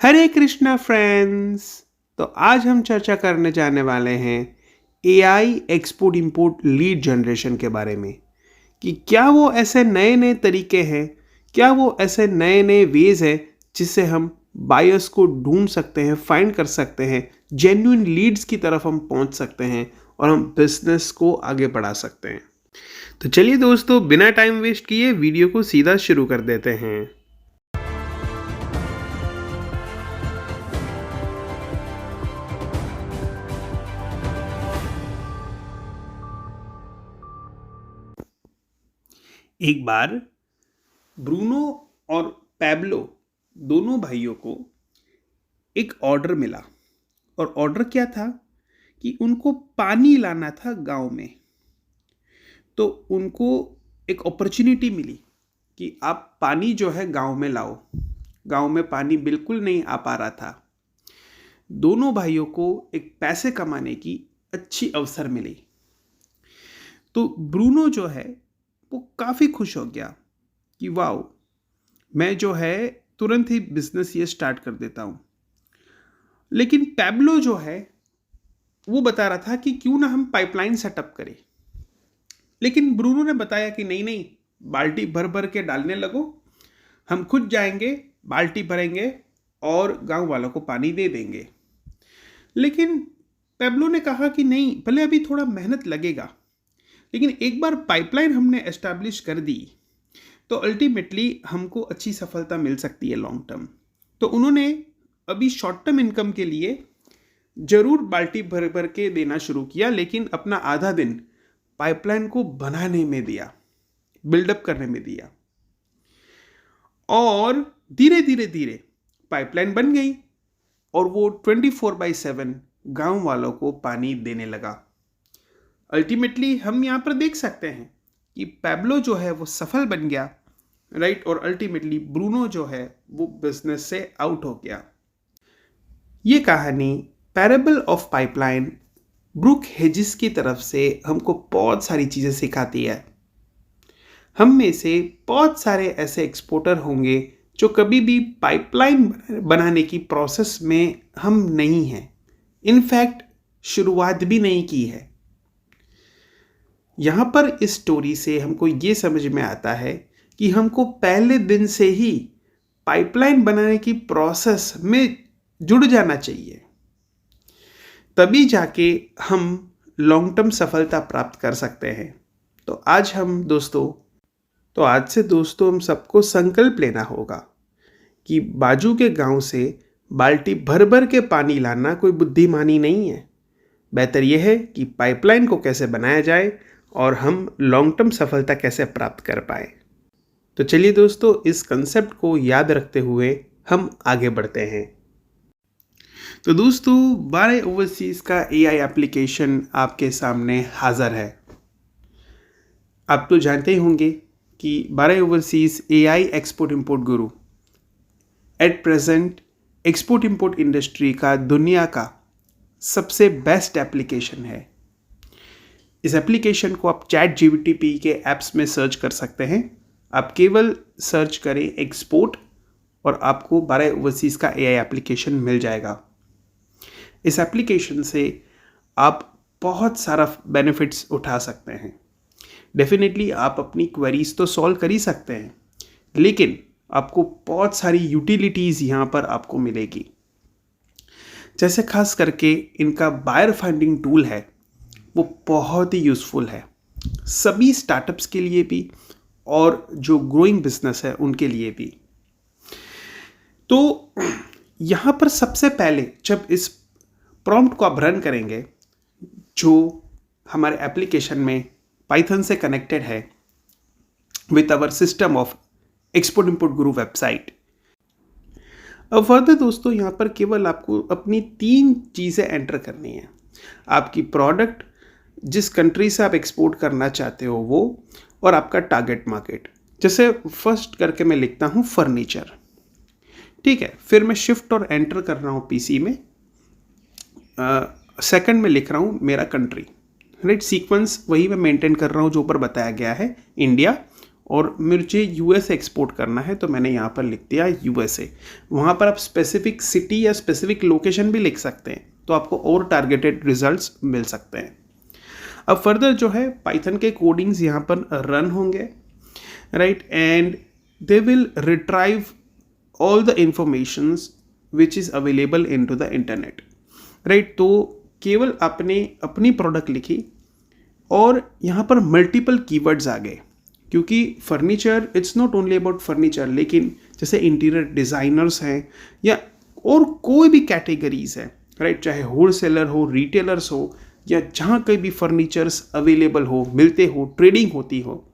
हरे Krishna friends. तो आज हम चर्चा करने जाने वाले हैं AI export import lead generation के बारे में कि क्या वो ऐसे नए नए तरीके हैं, क्या वो ऐसे नए नए वेज हैं जिससे हम बायर्स को ढूंढ सकते हैं, फाइंड कर सकते हैं, जेन्युइन लीड्स की तरफ हम पहुंच सकते हैं और हम बिजनेस को आगे बढ़ा सकते हैं। तो चलिए दोस्तों, बिना टाइम वेस्ट किए वीडियो को सीधा शुरू कर देते हैं। एक बार ब्रूनो और पैब्लो दोनों भाइयों को एक ऑर्डर मिला और ऑर्डर क्या था कि उनको पानी लाना था गांव में। तो उनको एक अपॉर्चुनिटी मिली कि आप पानी जो है गांव में लाओ। गांव में पानी बिल्कुल नहीं आ पा रहा था। दोनों भाइयों को एक पैसे कमाने की अच्छी अवसर मिली। तो ब्रूनो जो है वो काफ़ी खुश हो गया कि वाओ, मैं जो है तुरंत ही बिजनेस ये स्टार्ट कर देता हूँ। लेकिन पैब्लो जो है वो बता रहा था कि क्यों ना हम पाइपलाइन सेटअप करें। लेकिन ब्रूनो ने बताया कि नहीं नहीं, बाल्टी भर भर के डालने लगो, हम खुद जाएंगे, बाल्टी भरेंगे और गांव वालों को पानी दे देंगे। लेकिन पैब्लो ने कहा कि नहीं, भले अभी थोड़ा मेहनत लगेगा, लेकिन एक बार पाइपलाइन हमने एस्टैब्लिश कर दी तो अल्टीमेटली हमको अच्छी सफलता मिल सकती है लॉन्ग टर्म। तो उन्होंने अभी शॉर्ट टर्म इनकम के लिए ज़रूर बाल्टी भर भर के देना शुरू किया, लेकिन अपना आधा दिन पाइपलाइन को बनाने में दिया, बिल्डअप करने में दिया। और धीरे धीरे धीरे पाइपलाइन बन गई और वो 24/7 गांव वालों को पानी देने लगा। अल्टीमेटली हम यहाँ पर देख सकते हैं कि पैब्लो जो है वो सफल बन गया, राइट, और अल्टीमेटली ब्रूनो जो है वो बिजनेस से आउट हो गया। ये कहानी parable of pipeline Burke Hedges की तरफ से हमको बहुत सारी चीज़ें सिखाती है। हम में से बहुत सारे ऐसे एक्सपोर्टर होंगे जो कभी भी पाइपलाइन बनाने की प्रोसेस में हम नहीं हैं, इनफैक्ट शुरुआत भी नहीं की है। यहाँ पर इस स्टोरी से हमको ये समझ में आता है कि हमको पहले दिन से ही पाइपलाइन बनाने की प्रोसेस में जुड़ जाना चाहिए, तभी जाके हम लॉन्ग टर्म सफलता प्राप्त कर सकते हैं। तो आज से दोस्तों हम सबको संकल्प लेना होगा कि बाजू के गांव से बाल्टी भर भर के पानी लाना कोई बुद्धिमानी नहीं है। बेहतर यह है कि पाइपलाइन को कैसे बनाया जाए और हम लॉन्ग टर्म सफलता कैसे प्राप्त कर पाए। तो चलिए दोस्तों, इस कंसेप्ट को याद रखते हुए हम आगे बढ़ते हैं। तो दोस्तों, 12 ओवरसीज़ का एआई एप्लीकेशन आपके सामने हाज़र है। आप तो जानते ही होंगे कि 12 overseas AI export import Guru at present export import industry का दुनिया का सबसे बेस्ट एप्लीकेशन है। इस एप्लीकेशन को आप ChatGPT के ऐप्स में सर्च कर सकते हैं। आप केवल सर्च करें एक्सपोर्ट और आपको 12 ओवरसीज़ का एआई एप्लीकेशन मिल जाएगा। इस एप्लीकेशन से आप बहुत सारा बेनिफिट्स उठा सकते हैं। डेफिनेटली आप अपनी क्वेरीज तो सॉल्व कर ही सकते हैं, लेकिन आपको बहुत सारी यूटिलिटीज़ यहाँ पर आपको मिलेगी। जैसे खास करके इनका बायर फाइंडिंग टूल है, वो बहुत ही यूज़फुल है सभी स्टार्टअप्स के लिए भी और जो ग्रोइंग बिजनेस है उनके लिए भी। तो यहाँ पर सबसे पहले जब इस प्रॉम्प्ट को आप रन करेंगे, जो हमारे एप्लीकेशन में पाइथन से कनेक्टेड है with our system of export import guru website. अब फर्दर दोस्तों, यहाँ पर केवल आपको अपनी 3 चीज़ें एंटर करनी है। आपकी प्रोडक्ट, जिस कंट्री से आप एक्सपोर्ट करना चाहते हो वो, और आपका टारगेट मार्केट। जैसे फर्स्ट करके मैं लिखता हूँ फर्नीचर, ठीक है। फिर मैं शिफ्ट और एंटर कर रहा हूँ पीसी में। सेकंड में लिख रहा हूँ मेरा कंट्री, राइट। सीक्वेंस वही मैं मेंटेन कर रहा हूँ जो ऊपर बताया गया है, इंडिया, और मुझे यूएस एक्सपोर्ट करना है, तो मैंने यहाँ पर लिख दिया यूएसए। वहाँ पर आप स्पेसिफिक सिटी या स्पेसिफिक लोकेशन भी लिख सकते हैं, तो आपको और टारगेटेड रिजल्ट्स मिल सकते हैं। अब फर्दर जो है पाइथन के कोडिंग्स यहाँ पर रन होंगे, right, and they will retrieve all the informations which is available into the internet, right. तो केवल आपने अपनी प्रोडक्ट लिखी और यहाँ पर मल्टीपल कीवर्ड्स आ गए, क्योंकि furniture it's not only about furniture, लेकिन जैसे इंटीरियर डिज़ाइनर्स हैं या और कोई भी कैटेगरीज है, राइट, चाहे होलसेलर हो, रिटेलर्स हो, या जहाँ कहीं भी फर्नीचर्स अवेलेबल हो, मिलते हो, ट्रेडिंग होती हो,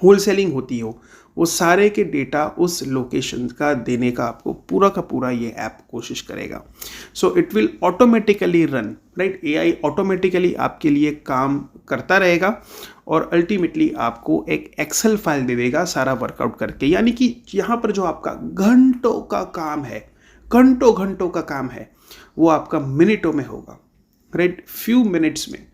होलसेलिंग होती हो, वो सारे के डेटा उस लोकेशन का देने का आपको पूरा का पूरा ये ऐप कोशिश करेगा। So it will automatically run, right, AI automatically आपके लिए काम करता रहेगा और अल्टीमेटली आपको एक एक्सेल फाइल दे देगा सारा वर्कआउट करके। यानी कि यहाँ पर जो आपका घंटों का काम है, घंटों का काम है, वो आपका मिनटों में होगा, राइट, फ्यू मिनट्स में,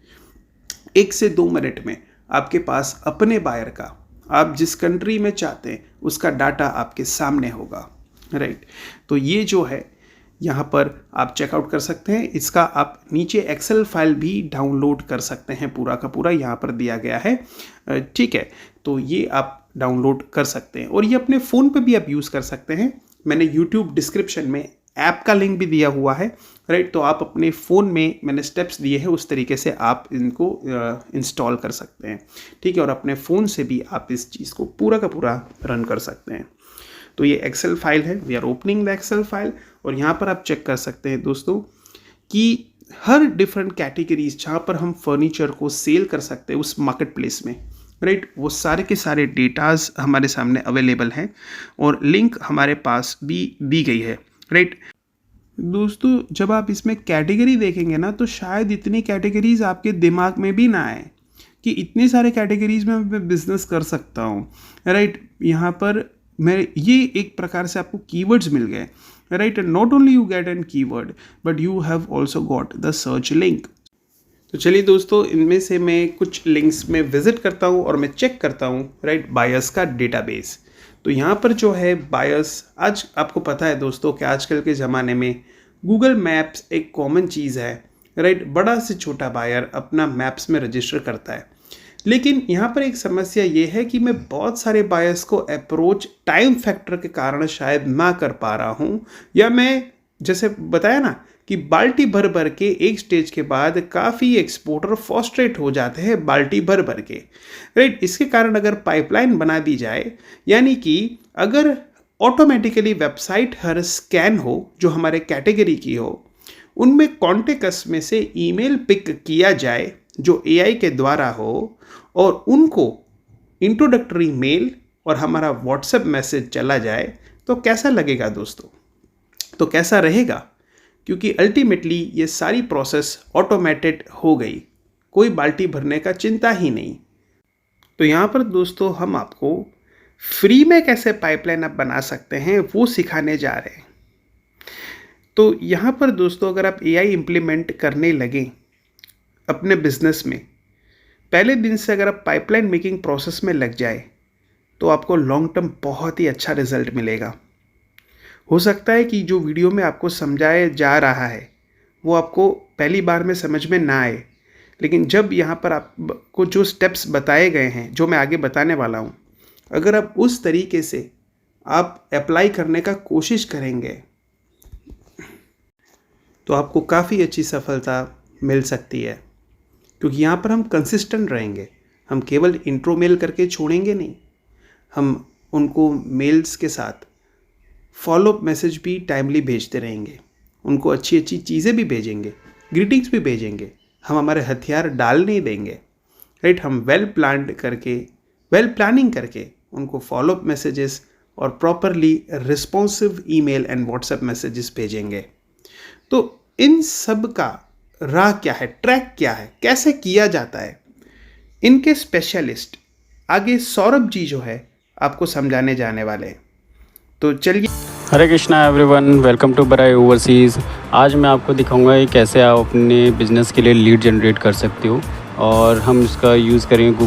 1 से 2 मिनट में आपके पास अपने बायर का, आप जिस कंट्री में चाहते हैं उसका डाटा आपके सामने होगा, राइट। तो ये जो है यहाँ पर आप चेकआउट कर सकते हैं। इसका आप नीचे एक्सेल फाइल भी डाउनलोड कर सकते हैं, पूरा का पूरा यहाँ पर दिया गया है, ठीक है। तो ये आप डाउनलोड कर सकते हैं और ये अपने फ़ोन पे भी आप यूज़ कर सकते हैं। मैंने यूट्यूब डिस्क्रिप्शन में ऐप का लिंक भी दिया हुआ है, राइट। तो आप अपने फ़ोन में मैंने स्टेप्स दिए हैं, उस तरीके से आप इनको इंस्टॉल कर सकते हैं, ठीक है, और अपने फ़ोन से भी आप इस चीज़ को पूरा का पूरा रन कर सकते हैं। तो ये एक्सेल फाइल है, we are opening the Excel file, और यहाँ पर आप चेक कर सकते हैं दोस्तों कि हर डिफरेंट कैटेगरीज जहाँ पर हम फर्नीचर को सेल कर सकते हैं उस मार्केट प्लेस में, राइट, वो सारे के सारे डेटाज हमारे सामने अवेलेबल हैं और लिंक हमारे पास भी दी गई है, राइट। दोस्तों जब आप इसमें कैटेगरी देखेंगे ना, तो शायद इतनी कैटेगरीज आपके दिमाग में भी ना आए कि इतने सारे कैटेगरीज में मैं बिजनेस कर सकता हूँ, राइट। यहाँ पर मैं ये एक प्रकार से आपको कीवर्ड्स मिल गए, right. Not only you get an keyword but you have also got the search link. तो चलिए दोस्तों, इनमें से मैं कुछ लिंक्स में विजिट करता हूँ और मैं चेक करता हूँ, राइट, बायर्स का डेटाबेस। तो यहाँ पर जो है बायर्स, आज आपको पता है दोस्तों कि आजकल के ज़माने में गूगल मैप्स एक कॉमन चीज़ है, राइट। बड़ा से छोटा बायर अपना मैप्स में रजिस्टर करता है, लेकिन यहाँ पर एक समस्या ये है कि मैं बहुत सारे बायर्स को अप्रोच टाइम फैक्टर के कारण शायद ना कर पा रहा हूँ, या मैं जैसे बताया ना कि बाल्टी भर भर के एक स्टेज के बाद काफ़ी एक्सपोर्टर फ्रस्ट्रेट हो जाते हैं बाल्टी भर भर के, राइट। इसके कारण अगर पाइपलाइन बना दी जाए, यानी कि अगर ऑटोमेटिकली वेबसाइट हर स्कैन हो जो हमारे कैटेगरी की हो, उनमें कॉन्टेक्ट्स में से ईमेल पिक किया जाए जो एआई के द्वारा हो, और उनको इंट्रोडक्टरी मेल और हमारा व्हाट्सएप मैसेज चला जाए, तो कैसा लगेगा दोस्तों? तो कैसा रहेगा? क्योंकि अल्टीमेटली ये सारी प्रोसेस ऑटोमेटेड हो गई, कोई बाल्टी भरने का चिंता ही नहीं। तो यहाँ पर दोस्तों हम आपको फ्री में कैसे पाइपलाइन आप बना सकते हैं वो सिखाने जा रहे हैं। तो यहाँ पर दोस्तों अगर आप एआई इम्प्लीमेंट करने लगें अपने बिजनेस में, पहले दिन से अगर आप पाइपलाइन मेकिंग प्रोसेस में लग जाए, तो आपको लॉन्ग टर्म बहुत ही अच्छा रिजल्ट मिलेगा। हो सकता है कि जो वीडियो में आपको समझाया जा रहा है वो आपको पहली बार में समझ में ना आए, लेकिन जब यहाँ पर आपको जो स्टेप्स बताए गए हैं, जो मैं आगे बताने वाला हूँ, अगर आप उस तरीके से आप अप्लाई करने का कोशिश करेंगे तो आपको काफ़ी अच्छी सफलता मिल सकती है। क्योंकि यहाँ पर हम कंसिस्टेंट रहेंगे, हम केवल इंट्रो मेल करके छोड़ेंगे नहीं, हम उनको मेल्स के साथ फॉलोअप मैसेज भी टाइमली भेजते रहेंगे, उनको अच्छी अच्छी चीज़ें भी भेजेंगे, ग्रीटिंग्स भी भेजेंगे, हम हमारे हथियार डाल नहीं देंगे, राइट। हम वेल प्लानिंग करके उनको फॉलोअप मैसेजेस और properly responsive email and WhatsApp messages भेजेंगे। तो इन सब का राह क्या है, ट्रैक क्या है, कैसे किया जाता है, इनके स्पेशलिस्ट आगे सौरभ जी जो है आपको समझाने जाने वाले हैं। तो चलिए। हरे कृष्णा एवरीवन, वेलकम टू बराई ओवरसीज़। आज मैं आपको दिखाऊंगा कि कैसे आप अपने बिज़नेस के लिए लीड जनरेट कर सकते हो और हम इसका यूज़ करेंगे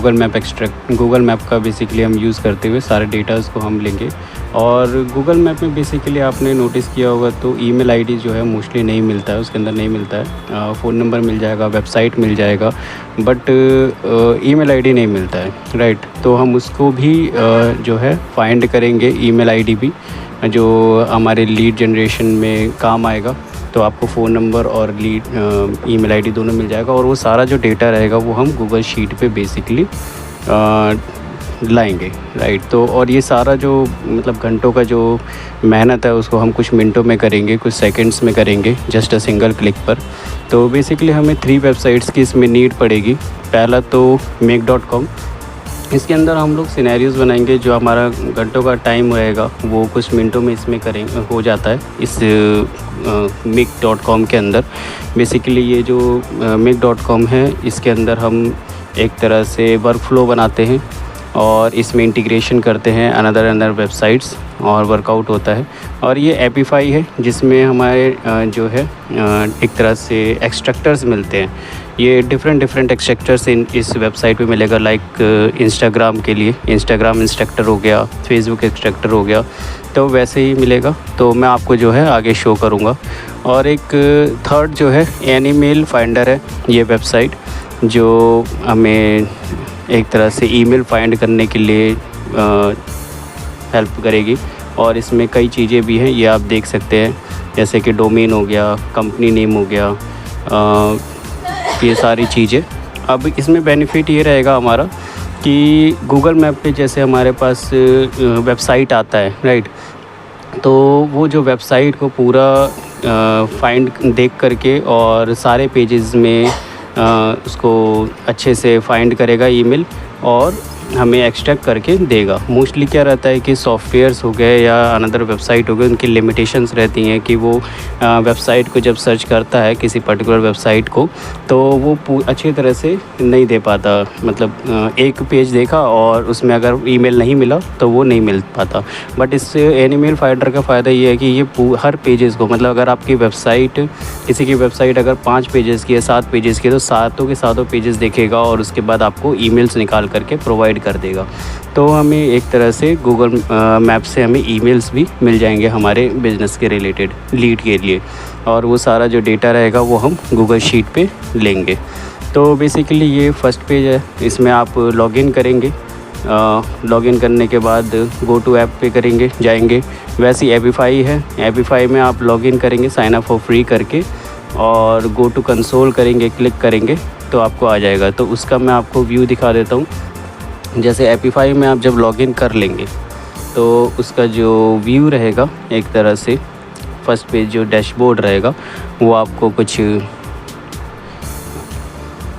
गूगल मैप का बेसिकली हम यूज़ करते हुए सारे डेटाज़ को हम लेंगे। और गूगल मैप में बेसिकली आपने नोटिस किया होगा तो ईमेल आईडी जो है मोस्टली नहीं मिलता है, उसके अंदर नहीं मिलता है। फ़ोन नंबर मिल जाएगा, वेबसाइट मिल जाएगा, बट ईमेल आईडी नहीं मिलता है, राइट। तो हम उसको भी जो है फाइंड करेंगे, ईमेल आईडी भी, जो हमारे लीड जनरेशन में काम आएगा। तो आपको फ़ोन नंबर और ईमेल आईडी दोनों मिल जाएगा, और वो सारा जो डेटा रहेगा वो हम गूगल शीट पे बेसिकली लाएंगे, राइट। तो और ये सारा जो मतलब घंटों का जो मेहनत है उसको हम कुछ मिनटों में करेंगे, कुछ सेकंड्स में करेंगे, जस्ट अ सिंगल क्लिक पर। तो बेसिकली हमें 3 वेबसाइट्स की इसमें नीड पड़ेगी। पहला तो make.com, इसके अंदर हम लोग सिनेरियोज़ बनाएंगे, जो हमारा घंटों का टाइम रहेगा वो कुछ मिनटों में इसमें करेंगे, हो जाता है इस make.com के अंदर। बेसिकली ये जो make.com है, इसके अंदर हम एक तरह से वर्कफ्लो बनाते हैं और इसमें इंटीग्रेशन करते हैं अनदर वेबसाइट्स, और वर्कआउट होता है। और ये एपीफाई है, जिसमें हमारे जो है एक तरह से एक्सट्रैक्टर्स मिलते हैं। ये डिफरेंट एक्सट्रैक्टर्स इस वेबसाइट पे मिलेगा, लाइक इंस्टाग्राम के लिए इंस्टाग्राम इंस्ट्रक्टर हो गया, फेसबुक एक्सट्रैक्टर हो गया, तो वैसे ही मिलेगा। तो मैं आपको जो है आगे शो करूँगा। और एक थर्ड जो है एनीमेल फाइंडर है, ये वेबसाइट जो हमें एक तरह से ईमेल फाइंड करने के लिए हेल्प करेगी। और इसमें कई चीज़ें भी हैं, ये आप देख सकते हैं, जैसे कि डोमेन हो गया, कंपनी नेम हो गया, ये सारी चीज़ें। अब इसमें बेनिफिट ये रहेगा हमारा कि गूगल मैप पे जैसे हमारे पास वेबसाइट आता है, राइट। तो वो जो वेबसाइट को पूरा फाइंड देख करके और सारे पेजेस में उसको अच्छे से फाइंड करेगा ईमेल, और हमें एक्सट्रैक्ट करके देगा। मोस्टली क्या रहता है कि सॉफ्टवेयर्स हो गए या अनदर वेबसाइट हो गए, उनकी लिमिटेशंस रहती हैं कि वो वेबसाइट को जब सर्च करता है किसी पर्टिकुलर वेबसाइट को, तो वो अच्छी तरह से नहीं दे पाता। मतलब एक पेज देखा और उसमें अगर ईमेल नहीं मिला तो वो नहीं मिल पाता। बट इस एनीमेल फाइंडर का फ़ायदा ये है कि ये हर पेजेस को, मतलब अगर आपकी वेबसाइट, किसी की वेबसाइट अगर 5 पेजेस की है, 7 पेजेस की है, तो सातों के सातों पेजेस देखेगा और उसके बाद आपको ईमेल्स निकाल करके प्रोवाइड कर देगा। तो हमें एक तरह से गूगल मैप से हमें ईमेल्स भी मिल जाएंगे हमारे बिज़नेस के रिलेटेड लीड के लिए, और वो सारा जो डेटा रहेगा वो हम गूगल शीट पे लेंगे। तो बेसिकली ये फर्स्ट पेज है, इसमें आप लॉगिन करेंगे। लॉगिन करने के बाद गो टू ऐप पे जाएंगे। वैसी एपीफाई है, एपीफाई में आप लॉगिन करेंगे साइन अप फॉर फ्री करके, और गो टू कंसोल करेंगे, क्लिक करेंगे तो आपको आ जाएगा। तो उसका मैं आपको व्यू दिखा देता हूँ। जैसे एपीफाई में आप जब लॉगिन कर लेंगे तो उसका जो व्यू रहेगा, एक तरह से फर्स्ट पेज जो डैशबोर्ड रहेगा वो आपको कुछ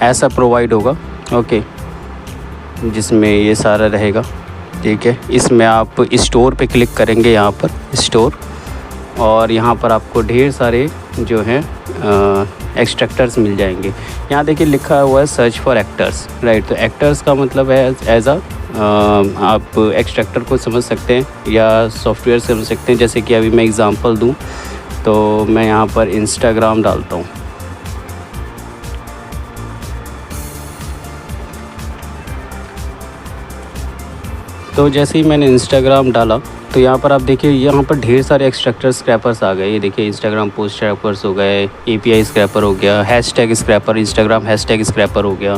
ऐसा प्रोवाइड होगा, ओके, जिसमें ये सारा रहेगा, ठीक है। इसमें आप स्टोर पे क्लिक करेंगे, यहाँ पर स्टोर, और यहाँ पर आपको ढेर सारे जो हैं एक्सट्रैक्टर्स मिल जाएंगे। यहाँ देखिए लिखा हुआ है सर्च फॉर एक्टर्स, राइट। तो एक्टर्स का मतलब है एज आप एक्सट्रैक्टर को समझ सकते हैं या सॉफ्टवेयर समझ सकते हैं। जैसे कि अभी मैं एग्जांपल दूं तो मैं यहाँ पर इंस्टाग्राम डालता हूँ, तो जैसे ही मैंने इंस्टाग्राम डाला तो यहाँ पर आप देखिए, यहाँ पर ढेर सारे एक्सट्रैक्टर स्क्रैपर्स आ गए। ये देखिए इंस्टाग्राम पोस्ट स्क्रैपर्स हो गए, एपीआई स्क्रैपर हो गया, hashtag scraper, Instagram hashtag scraper हो गया,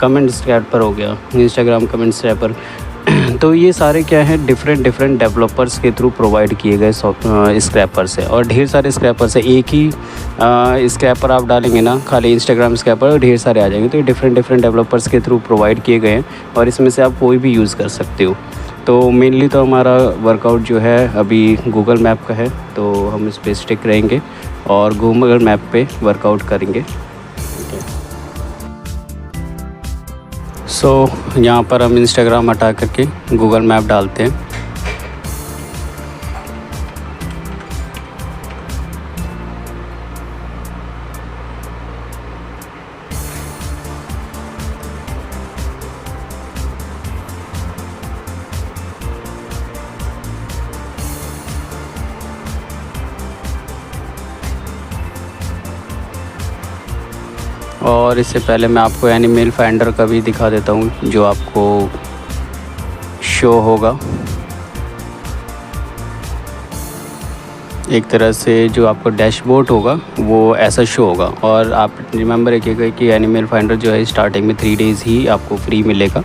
कमेंट स्क्रैपर हो गया, इंस्टाग्राम कमेंट स्क्रैपर। तो ये सारे क्या हैं, डिफरेंट डेवलपर्स के थ्रू प्रोवाइड किए गए स्क्रैपर्स है, और ढेर सारे स्क्रैपर्स है। एक ही स्क्रैपर आप डालेंगे ना, खाली इंस्टाग्राम स्क्रैपर, ढेर सारे आ जाएंगे। तो ये डिफरेंट डेवलपर्स के थ्रू प्रोवाइड किए गए हैं, और इसमें से आप कोई भी यूज़ कर सकते हो। तो मेनली तो हमारा वर्कआउट जो है अभी गूगल मैप का है, तो हम इस पर स्टिक रहेंगे और गूगल मैप पे वर्कआउट करेंगे। सो यहाँ पर हम इंस्टाग्राम हटा करके गूगल मैप डालते हैं। और इससे पहले मैं आपको एनिमल फाइंडर का भी दिखा देता हूँ जो आपको शो होगा। एक तरह से जो आपको डैशबोर्ड होगा वो ऐसा शो होगा। और आप रिमेंबर रखिएगा कि एनिमल फाइंडर जो है स्टार्टिंग में 3 डेज़ ही आपको फ्री मिलेगा,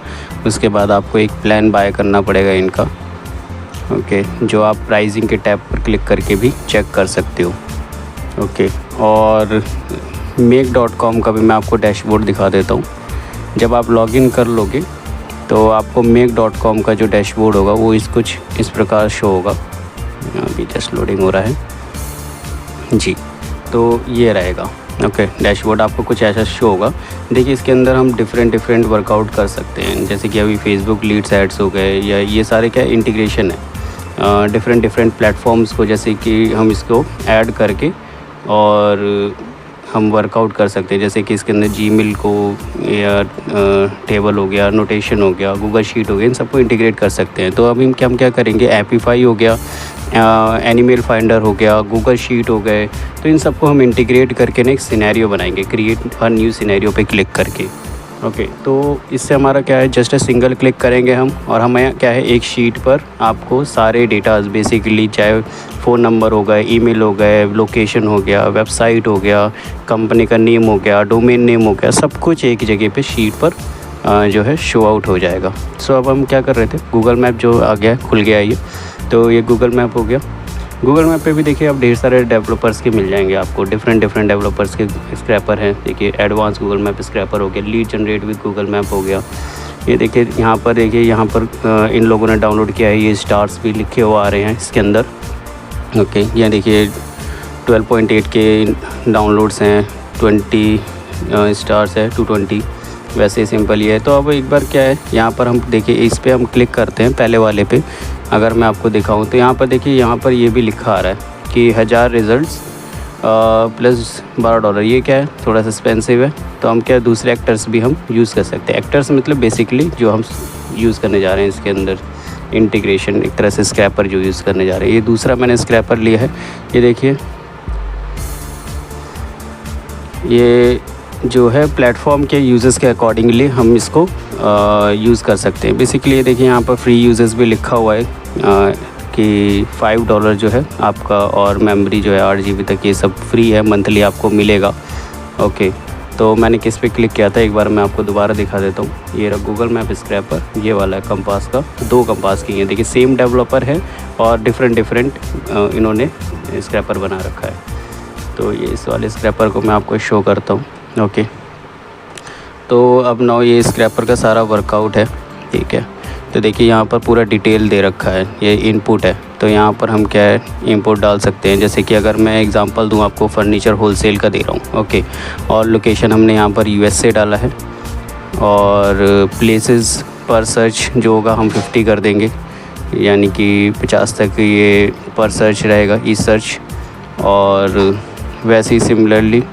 उसके बाद आपको एक प्लान बाय करना पड़ेगा इनका। ओके, जो आप प्राइसिंग के टैब पर क्लिक करके भी चेक कर सकते हो। ओके, और make.com का भी मैं आपको डैशबोर्ड दिखा देता हूँ। जब आप लॉगिन कर लोगे तो आपको make.com का जो डैशबोर्ड होगा वो कुछ इस प्रकार शो होगा। अभी जस्ट लोडिंग हो रहा है जी, तो ये रहेगा। ओके, डैशबोर्ड आपको कुछ ऐसा शो होगा। देखिए इसके अंदर हम डिफरेंट वर्कआउट कर सकते हैं, जैसे कि अभी फेसबुक लीड्स एड्स हो गए, या ये सारे क्या इंटीग्रेशन है डिफरेंट प्लेटफॉर्म्स को, जैसे कि हम इसको ऐड करके और हम वर्कआउट कर सकते हैं। जैसे कि इसके अंदर जीमेल को या टेबल हो गया, नोटेशन हो गया, गूगल शीट हो गया, इन सबको इंटीग्रेट कर सकते हैं। तो अभी हम क्या करेंगे, एपीफाई हो गया, एनिमल फाइंडर हो गया, गूगल शीट हो गए, तो इन सबको हम इंटीग्रेट करके ना एक सिनेरियो बनाएंगे, क्रिएट हर न्यू सिनेरियो पे क्लिक करके। ओके, तो इससे हमारा क्या है, जस्ट सिंगल क्लिक करेंगे हम, और हमें क्या है, एक शीट पर आपको सारे डेटाज बेसिकली, चाहे फ़ोन नंबर हो गए, ईमेल हो गए, लोकेशन हो गया, वेबसाइट हो गया, कंपनी का नेम हो गया, डोमेन नेम हो गया, सब कुछ एक जगह पे शीट पर जो है शो आउट हो जाएगा। सो अब हम क्या कर रहे थे, गूगल मैप जो आ गया, खुल गया ये, तो ये गूगल मैप हो गया। गूगल मैप पे भी देखिए अब ढेर सारे डेवलपर्स के मिल जाएंगे आपको, डिफरेंट डेवलपर्स के स्क्रैपर हैं। देखिए एडवांस गूगल मैप स्क्रैपर हो गया, lead generate with Google map हो गया। ये देखिए यहाँ पर इन लोगों ने डाउनलोड किया है, ये स्टार्स भी लिखे हुए आ रहे हैं इसके अंदर। ओके, ये देखिए 12.8 के डाउनलोड्स हैं, 20 स्टार्स है, 220, वैसे सिंपल ये है। तो अब एक बार क्या है, यहाँ पर हम देखिए इस पर हम क्लिक करते हैं, पहले वाले पे अगर मैं आपको दिखाऊं तो यहाँ पर देखिए, यहाँ पर ये भी लिखा आ रहा है कि 1000 रिज़ल्ट्स प्लस $12। ये क्या है, थोड़ा सा एक्सपेंसिव है, तो हम क्या दूसरे एक्टर्स भी हम यूज़ कर सकते हैं। एक्टर्स मतलब बेसिकली जो हम यूज़ करने जा रहे हैं इसके अंदर इंटीग्रेशन, एक तरह से स्क्रैपर जो यूज़ करने जा रहे हैं। ये दूसरा मैंने स्क्रैपर लिया है, ये देखिए, ये जो है प्लेटफॉर्म के यूज़र्स के अकॉर्डिंगली हम इसको यूज़ कर सकते हैं। बेसिकली ये देखिए यहाँ पर फ्री यूज़र्स भी लिखा हुआ है कि $5 जो है आपका, और मेमोरी जो है 8 GB तक, ये सब फ्री है, मंथली आपको मिलेगा। ओके, तो मैंने किस पे क्लिक किया था, एक बार मैं आपको दोबारा दिखा देता हूँ। ये रहा गूगल मैप स्क्रैपर, ये वाला है कंपास का, 2 कंपास की हैं। देखिए सेम डेवलपर है और डिफरेंट इन्होंने स्क्रैपर बना रखा है। तो ये इस वाले स्क्रैपर को मैं आपको शो करता हूँ। ओके, तो अब नाउ ये स्क्रैपर का सारा वर्कआउट है, ठीक है। तो देखिए यहाँ पर पूरा डिटेल दे रखा है, ये इनपुट है, तो यहाँ पर हम क्या है इनपुट डाल सकते हैं। जैसे कि अगर मैं एग्जांपल दूँ आपको, फर्नीचर होलसेल का दे रहा हूँ। ओके, और लोकेशन हमने यहाँ पर USA डाला है, और प्लेसेस पर सर्च जो होगा हम 50 कर देंगे, यानी कि 50 तक ये पर सर्च रहेगा, ई सर्च। और वैसे ही सिमिलरली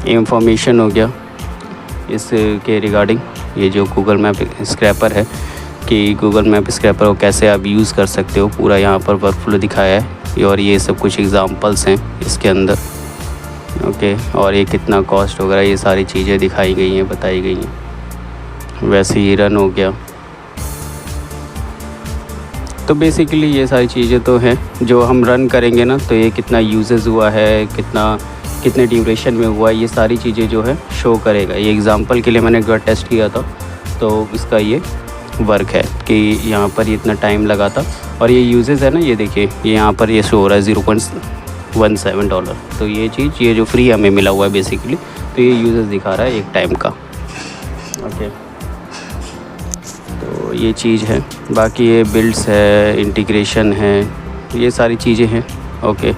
इंफॉर्मेशन हो गया इसके रिगार्डिंग, ये जो गूगल मैप स्क्रैपर है, कि गूगल मैप स्क्रैपर को कैसे आप यूज़ कर सकते हो, पूरा यहाँ पर वर्कफ्लो दिखाया है, और ये सब कुछ एग्जांपल्स हैं इसके अंदर। ओके, और ये कितना कॉस्ट वगैरह, ये सारी चीज़ें दिखाई गई हैं, बताई गई हैं। वैसे ही रन हो गया। तो बेसिकली ये सारी चीज़ें तो हैं जो हम रन करेंगे ना, तो ये कितना यूजेस हुआ है, कितने ड्यूरेशन में हुआ है, ये सारी चीज़ें जो है शो करेगा। ये एग्जांपल के लिए मैंने एक बार टेस्ट किया था, तो इसका ये वर्क है कि यहाँ पर ये इतना टाइम लगा था, और ये यूजेस है ना, ये देखिए ये यहाँ पर ये शो हो रहा है $0.17। तो ये चीज़, ये जो फ्री हमें मिला हुआ है बेसिकली, तो ये यूजेस दिखा रहा है एक टाइम का। ओके, तो ये चीज़ है। बाकी ये बिल्ड्स है, इंटीग्रेशन है, ये सारी चीज़ें हैं। ओके,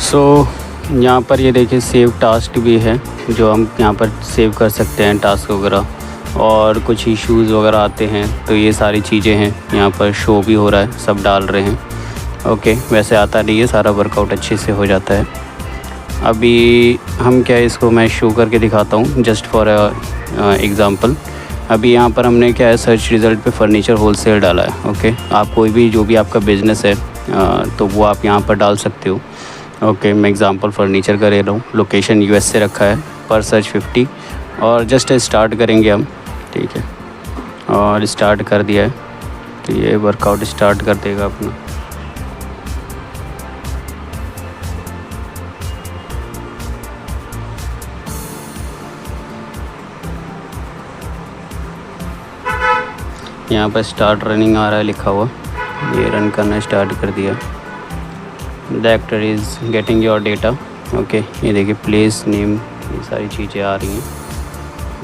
सो यहाँ पर ये देखिए सेव टास्क भी है, जो हम यहाँ पर सेव कर सकते हैं टास्क वगैरह, और कुछ इश्यूज़ वगैरह आते हैं, तो ये सारी चीज़ें हैं यहाँ पर शो भी हो रहा है, सब डाल रहे हैं। ओके, वैसे आता नहीं है, सारा वर्कआउट अच्छे से हो जाता है। अभी हम क्या है, इसको मैं शो करके दिखाता हूँ जस्ट फॉर एग्ज़ाम्पल। अभी यहाँ पर हमने क्या है, सर्च रिज़ल्ट पे फर्नीचर होलसेल डाला है। ओके, आप कोई भी जो भी आपका बिज़नेस है, तो वो आप यहाँ पर डाल सकते हो। ओके, मैं एग्ज़ाम्पल फर्नीचर का ले रहा हूँ, लोकेशन यूएस से रखा है, पर सर्च 50 और जस्ट स्टार्ट करेंगे हम। ठीक है, और स्टार्ट कर दिया है तो ये वर्कआउट स्टार्ट कर देगा अपना। यहाँ पर स्टार्ट रनिंग आ रहा है लिखा हुआ, ये रन करना स्टार्ट कर दिया। The actor is getting your data. Okay, ये देखिए प्लेस नेम, ये सारी चीज़ें आ रही हैं,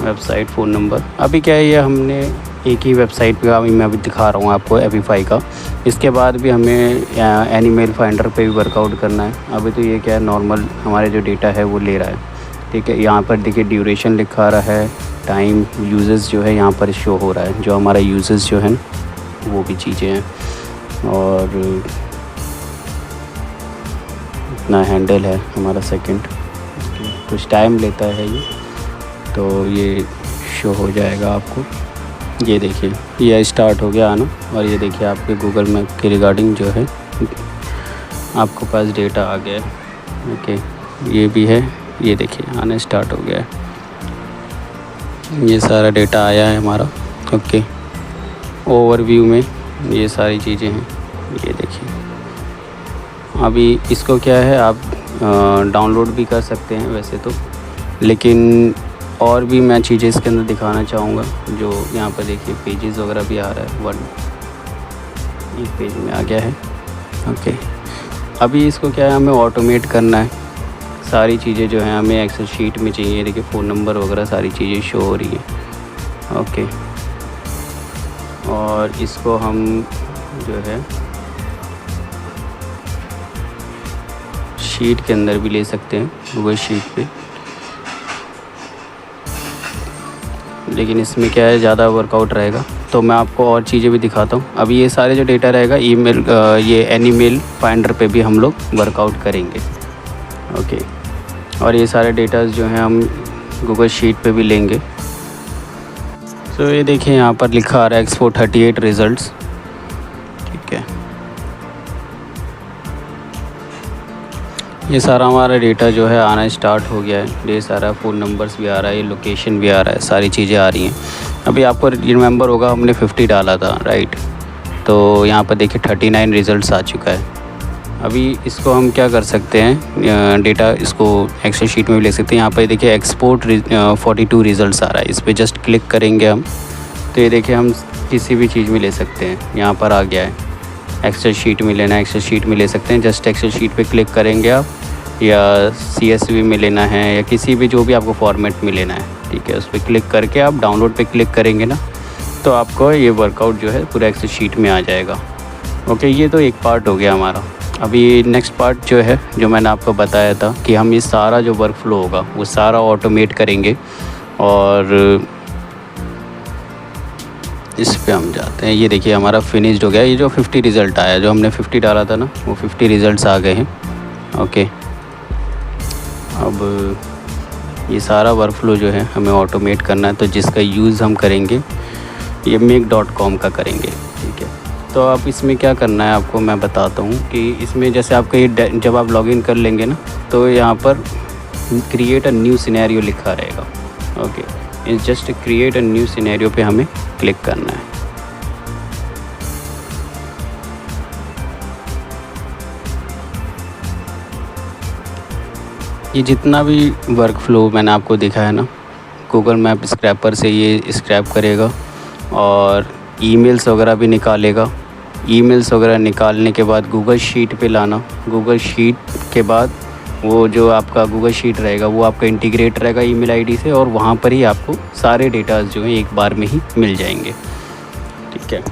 वेबसाइट, फ़ोन नंबर। अभी क्या है, ये हमने एक ही वेबसाइट पे मैं अभी दिखा रहा हूँ आपको एपीफाई का। इसके बाद भी हमें एनिमेल फाइंडर पे भी वर्कआउट करना है। अभी तो ये क्या है, नॉर्मल हमारे जो डेटा है वो ले रहा है। ठीक है, यहाँ पर देखिए ड्यूरेशन लिखा रहा है, टाइम, यूजेस जो है यहाँ पर शो हो रहा है, जो हमारा यूजेस जो है वो भी चीज़ें हैं, और इतना हैंडल है हमारा सेकंड। कुछ टाइम लेता है ये, तो ये शो हो जाएगा आपको। ये देखिए ये स्टार्ट हो गया आना, और ये देखिए आपके गूगल मैप के रिगार्डिंग जो है आपके पास डेटा आ गया है। ओके, ये भी है, ये देखिए आना स्टार्ट हो गया है, ये सारा डेटा आया है हमारा। ओके, ओवरव्यू में ये सारी चीज़ें हैं, ये देखिए। अभी इसको क्या है, आप डाउनलोड भी कर सकते हैं वैसे तो, लेकिन और भी मैं चीज़ें इसके अंदर दिखाना चाहूँगा। जो यहाँ पर देखिए पेजेस वगैरह भी आ रहा है, एक पेज में आ गया है। ओके, अभी इसको क्या है, हमें ऑटोमेट करना है। सारी चीज़ें जो हैं हमें एक्सेल शीट में चाहिए, देखिए फ़ोन नंबर वगैरह सारी चीज़ें शो हो रही हैं। ओके, और इसको हम जो है शीट के अंदर भी ले सकते हैं, गूगल शीट पे, लेकिन इसमें क्या है ज़्यादा वर्कआउट रहेगा, तो मैं आपको और चीज़ें भी दिखाता हूँ। अभी ये सारे जो डेटा रहेगा ईमेल, ये एनिमेल फाइंडर पे भी हम लोग वर्कआउट करेंगे। ओके, और ये सारे डेटा जो हैं हम गूगल शीट पे भी लेंगे। तो ये देखिए यहाँ पर लिखा आ रहा है एक्सपोर्ट 38 रिज़ल्ट्स। ठीक है, ये सारा हमारा डेटा जो है आना स्टार्ट हो गया है, ढेर सारा फ़ोन नंबर्स भी आ रहा है, लोकेशन भी आ रहा है, सारी चीज़ें आ रही हैं। अभी आपको रिमेंबर होगा हमने 50 डाला था, राइट, तो यहाँ पर देखिए 39 रिज़ल्ट्स आ चुका है। अभी इसको हम क्या कर सकते हैं, डेटा इसको एक्सेल शीट में भी ले सकते हैं। यहाँ पर देखिए एक्सपोर्ट 42 रिज़ल्ट्स आ रहा है, इस पर जस्ट क्लिक करेंगे हम, तो ये देखिए हम किसी भी चीज़ में ले सकते हैं। यहाँ पर आ गया है, एक्सेल शीट में लेना है, एक्सेल शीट में ले सकते हैं। जस्ट एक्सेल शीट पे क्लिक करेंगे आप, या CSV में लेना है, या किसी भी जो भी आपको फॉर्मेट में लेना है। ठीक है, उस पर क्लिक करके आप डाउनलोड पे क्लिक करेंगे ना, तो आपको ये वर्कआउट जो है पूरा एक्सेल शीट में आ जाएगा। ओके, ये तो एक पार्ट हो गया हमारा। अभी नेक्स्ट पार्ट जो है, जो मैंने आपको बताया था कि हम ये सारा जो वर्क फ्लो होगा वो सारा ऑटोमेट करेंगे, और इस पे हम जाते हैं। ये देखिए हमारा फिनिश्ड हो गया। ये जो 50 रिज़ल्ट आया, जो हमने 50 डाला था ना, वो 50 रिज़ल्ट्स आ गए हैं। ओके, अब ये सारा वर्क फ्लो जो है हमें ऑटोमेट करना है, तो जिसका यूज़ हम करेंगे ये make.com का करेंगे। ठीक है, तो अब इसमें क्या करना है आपको मैं बताता हूँ कि इसमें जैसे आपका ये जब आप लॉगिन कर लेंगे ना, तो यहाँ पर क्रिएट अ न्यू सिनेरियो लिखा रहेगा। ओके, इस just create a new scenario पे हमें क्लिक करना है। ये जितना भी वर्क फ्लो मैंने आपको दिखाया ना, गूगल मैप स्क्रैपर से ये स्क्रैप करेगा, और ईमेल्स वगैरह भी निकालेगा। ईमेल्स वगैरह निकालने के बाद गूगल शीट पे लाना, गूगल शीट के बाद वो जो आपका गूगल शीट रहेगा वो आपका इंटीग्रेट रहेगा ईमेल आईडी से, और वहाँ पर ही आपको सारे डेटाज जो हैं एक बार में ही मिल जाएंगे। ठीक है,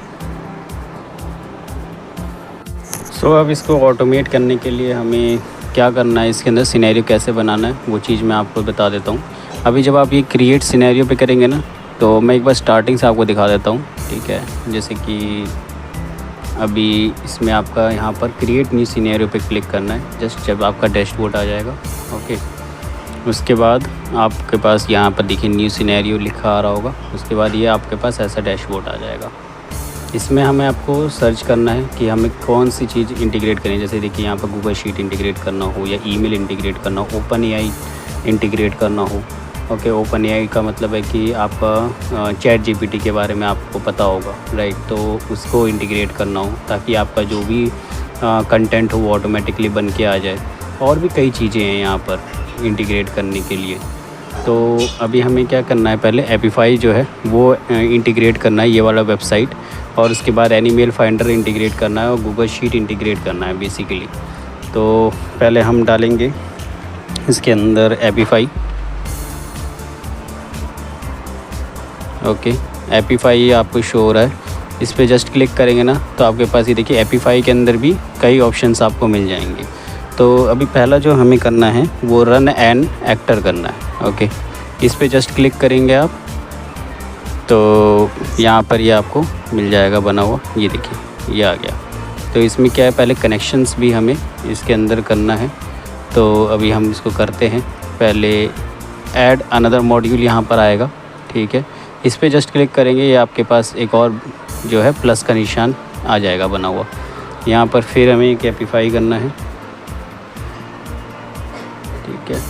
सो अब इसको ऑटोमेट करने के लिए हमें क्या करना है, इसके अंदर सिनेरियो कैसे बनाना है वो चीज़ मैं आपको बता देता हूँ। अभी जब आप ये क्रिएट सिनेरियो पे करेंगे ना, तो मैं एक बार स्टार्टिंग से आपको दिखा देता हूँ। ठीक है, जैसे कि अभी इसमें आपका यहाँ पर क्रिएट न्यू सिनेरियो पे क्लिक करना है, जस्ट जब आपका डैशबोर्ड आ जाएगा। ओके, उसके बाद आपके पास यहाँ पर देखिए न्यू सिनेरियो लिखा आ रहा होगा, उसके बाद ये आपके पास ऐसा डैशबोर्ड आ जाएगा। इसमें हमें आपको सर्च करना है कि हमें कौन सी चीज़ इंटीग्रेट करनी है। जैसे देखिए यहाँ पर गूगल शीट इंटीग्रेट करना हो या ईमेल इंटीग्रेट करना हो, ओपन एआई इंटीग्रेट करना हो। ओके, ओपन एआई का मतलब है कि आपका चैट जीपीटी के बारे में आपको पता होगा, राइट। तो उसको इंटीग्रेट करना हो ताकि आपका जो भी कंटेंट हो वो ऑटोमेटिकली बन के आ जाए। और भी कई चीज़ें हैं यहाँ पर इंटीग्रेट करने के लिए। तो अभी हमें क्या करना है, पहले एपीफाई जो है वो इंटीग्रेट करना है, ये वाला वेबसाइट। और उसके बाद एनीमेल फाइंडर इंटीग्रेट करना है और गूगल शीट इंटीग्रेट करना है बेसिकली। तो पहले हम डालेंगे इसके अंदर एपीफाई। ओके, एपीफाई आपको शो हो रहा है, इस पर जस्ट क्लिक करेंगे ना तो आपके पास ये देखिए एपीफाई के अंदर भी कई ऑप्शंस आपको मिल जाएंगे। तो अभी पहला जो हमें करना है वो रन एन एक्टर करना है। ओके, इस पर जस्ट क्लिक करेंगे आप तो यहाँ पर ये आपको मिल जाएगा बना हुआ, ये देखिए ये आ गया। तो इसमें क्या है, पहले कनेक्शंस भी हमें इसके अंदर करना है। तो अभी हम इसको करते हैं। पहले ऐड अनदर मॉड्यूल यहाँ पर आएगा, ठीक है। इस पर जस्ट क्लिक करेंगे, ये आपके पास एक और जो है प्लस का निशान आ जाएगा बना हुआ। यहाँ पर फिर हमें एक एपीफाई करना है, ठीक है।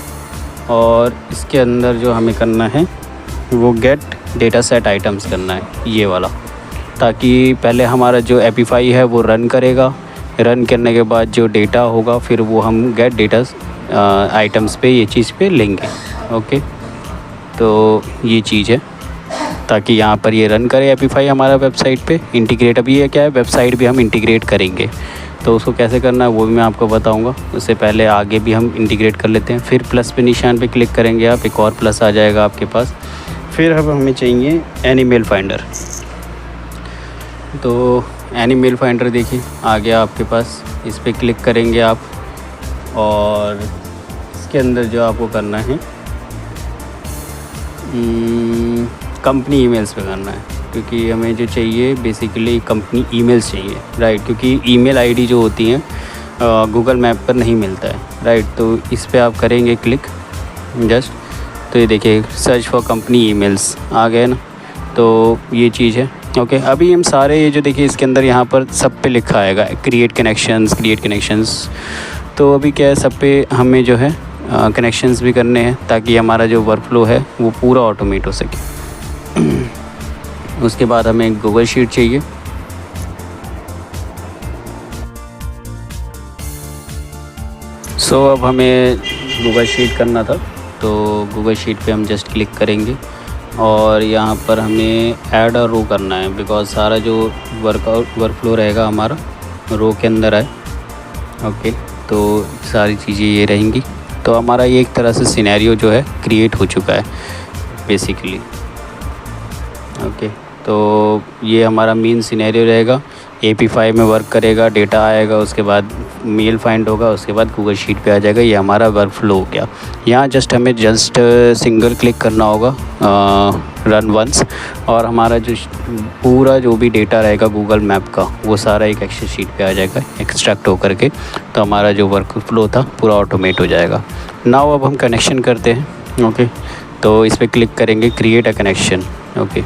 और इसके अंदर जो हमें करना है वो गेट डेटा सेट आइटम्स करना है, ये वाला, ताकि पहले हमारा जो एपीफाई है वो रन करेगा। रन करने के बाद जो डेटा होगा फिर वो हम गेट डेटा आइटम्स पे ये चीज़ पे लेंगे। ओके, तो ये चीज़ है ताकि यहाँ पर ये रन करे एपीफाई हमारा वेबसाइट पे इंटीग्रेट। अभी ये क्या है, वेबसाइट भी हम इंटीग्रेट करेंगे, तो उसको कैसे करना है वो भी मैं आपको बताऊंगा। उससे पहले आगे भी हम इंटीग्रेट कर लेते हैं। फिर प्लस पे निशान पे क्लिक करेंगे आप, एक और प्लस आ जाएगा आपके पास। फिर अब हमें चाहिए एनीमेल फाइंडर। तो एनीमेल फाइंडर देखिए आ गया आपके पास, इस पर क्लिक करेंगे आप और इसके अंदर जो आपको करना है कंपनी ईमेल्स पे करना है, क्योंकि हमें जो चाहिए बेसिकली कंपनी ईमेल्स चाहिए, राइट। क्योंकि ईमेल आईडी जो होती हैं गूगल मैप पर नहीं मिलता है, राइट। तो इस पे आप करेंगे क्लिक जस्ट, तो ये देखिए सर्च फॉर कंपनी ईमेल्स आ गए ना, तो ये चीज़ है। ओके, अभी हम सारे ये जो देखिए इसके अंदर यहाँ पर सब पे लिखा आएगा क्रिएट कनेक्शंस। तो अभी क्या है, सब पे हमें जो है कनेक्शंस भी करने हैं ताकि हमारा जो वर्कफ्लो है वो पूरा ऑटोमेट हो सके। उसके बाद हमें गूगल शीट चाहिए। सो अब हमें गूगल शीट करना था, तो गूगल शीट पे हम जस्ट क्लिक करेंगे और यहाँ पर हमें ऐड अ रो करना है, बिकॉज सारा जो वर्कफ्लो रहेगा हमारा रो के अंदर है। ओके, तो सारी चीज़ें ये रहेंगी। तो हमारा ये एक तरह से सिनेरियो जो है क्रिएट हो चुका है बेसिकली। ओके, तो ये हमारा मेन सिनेरियो रहेगा। एपीफाई में वर्क करेगा, डेटा आएगा, उसके बाद मेल फाइंड होगा, उसके बाद गूगल शीट पे आ जाएगा। ये हमारा वर्क फ्लो हो गया। यहाँ हमें सिंगल क्लिक करना होगा रन वंस, और हमारा जो पूरा जो भी डेटा रहेगा गूगल मैप का वो सारा एक एक्सेल शीट पे आ जाएगा एक्सट्रैक्ट होकर के। तो हमारा जो वर्क फ्लो था पूरा ऑटोमेट हो जाएगा। नाउ अब हम कनेक्शन करते हैं। ओके, तो इस पर क्लिक करेंगे क्रिएट अ कनेक्शन। ओके,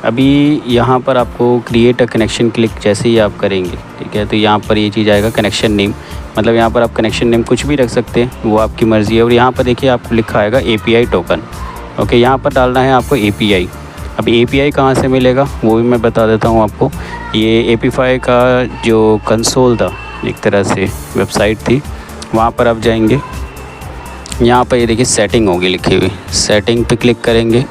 अभी यहाँ पर आपको क्रिएट अ कनेक्शन क्लिक जैसे ही आप करेंगे, ठीक है, तो यहाँ पर ये चीज़ आएगा कनेक्शन नेम। मतलब यहाँ पर आप कनेक्शन नेम कुछ भी रख सकते हैं, वो आपकी मर्ज़ी है। और यहाँ पर देखिए आपको लिखा आएगा API टोकन। ओके, यहाँ पर डालना है आपको API। अब API कहाँ से मिलेगा वो भी मैं बता देता हूँ आपको। ये एपीफाई का जो कंसोल था, एक तरह से वेबसाइट थी, वहाँ पर आप जाएंगे। यहाँ पर ये देखिए सेटिंग होगी लिखी हुई, सेटिंग पे क्लिक करेंगे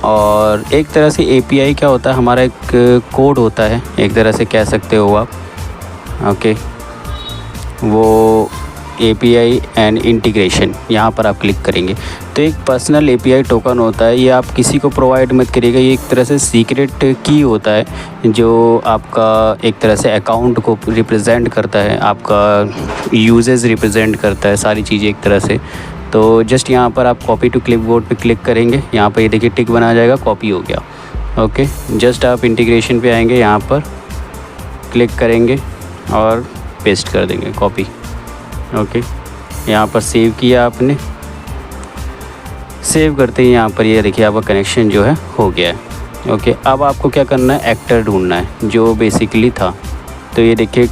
और एक तरह से API क्या होता है, हमारा एक कोड होता है, एक तरह से कह सकते हो आप। ओके, वो API एंड इंटीग्रेशन यहाँ पर आप क्लिक करेंगे तो एक पर्सनल API टोकन होता है। ये आप किसी को प्रोवाइड मत करिएगा, ये एक तरह से सीक्रेट की होता है जो आपका एक तरह से अकाउंट को रिप्रेजेंट करता है, आपका यूजेस रिप्रेजेंट करता है, सारी चीज़ें एक तरह से। तो जस्ट यहाँ पर आप कॉपी टू क्लिपबोर्ड पे क्लिक करेंगे, यहाँ पर ये देखिए टिक बना जाएगा, कॉपी हो गया। ओके, जस्ट आप इंटीग्रेशन पे आएंगे, यहाँ पर क्लिक करेंगे और पेस्ट कर देंगे कॉपी। ओके, यहाँ पर सेव किया आपने, सेव करते ही यहाँ पर ये देखिए आपका कनेक्शन जो है हो गया है। ओके, अब आपको क्या करना है, एक्टर ढूंढना है जो बेसिकली था। तो ये देखिए